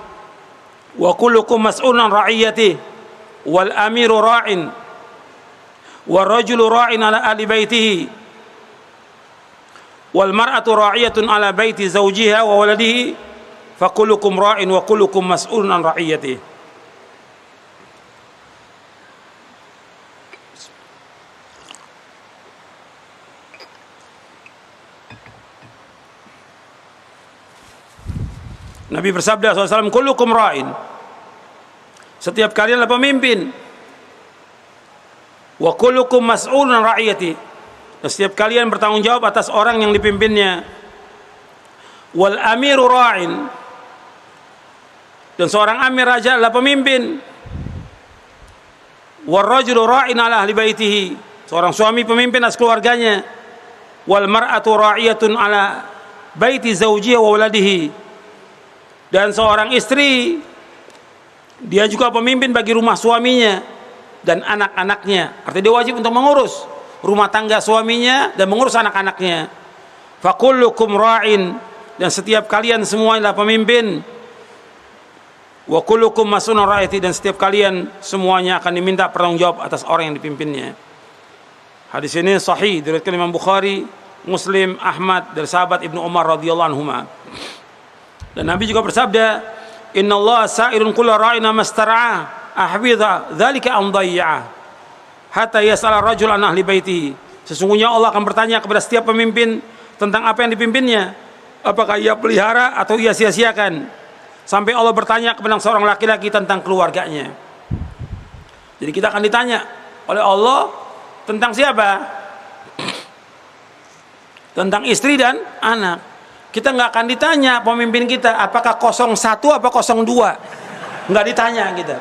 Speaker 1: wa kullukum mas'ulun an ra'iyatihi wal amiru ra'in wal rajulu ra'in ala ahli baitihi wal mar'atu ra'iyatun ala baiti zawjiha wa waladihi fa kullukum ra'in wa kullukum mas'ulun an ra'iyatihi. Nabi bersabda SAW, kullukum ra'in, setiap kalian adalah pemimpin, wa kullukum mas'ulun an ra'iyati, setiap kalian bertanggung jawab atas orang yang dipimpinnya, wal amiru ra'in, dan seorang amir raja adalah pemimpin, wal rajulu ra'in ala ahli baitihi, seorang suami pemimpin atas keluarganya, wal mar'atu ra'iyatun ala baiti zawjiha wa waladihi, dan seorang istri dia juga pemimpin bagi rumah suaminya dan anak-anaknya. Artinya dia wajib untuk mengurus rumah tangga suaminya dan mengurus anak-anaknya. Fakullukum ra'in, dan setiap kalian semua adalah pemimpin. Wa kullukum mas'ulun ra'iyati, dan setiap kalian semuanya akan diminta bertanggung jawab atas orang yang dipimpinnya. Hadis ini sahih diriwayatkan Imam Bukhari, Muslim, Ahmad dari sahabat Ibnu Umar radhiyallahu anhuma. Dan Nabi juga bersabda, "Innallaha sa'irun kullu ra'ina mastar'a ahfidha dzalika am dhayya'a hatta yas'ala rajul an ahli baiti." Sesungguhnya Allah akan bertanya kepada setiap pemimpin tentang apa yang dipimpinnya, apakah ia pelihara atau ia sia-siakan, sampai Allah bertanya kepada seorang laki-laki tentang keluarganya. Jadi kita akan ditanya oleh Allah tentang siapa? Tentang istri dan anak. Kita nggak akan ditanya pemimpin kita apakah 01 apa 02. Nggak ditanya kita.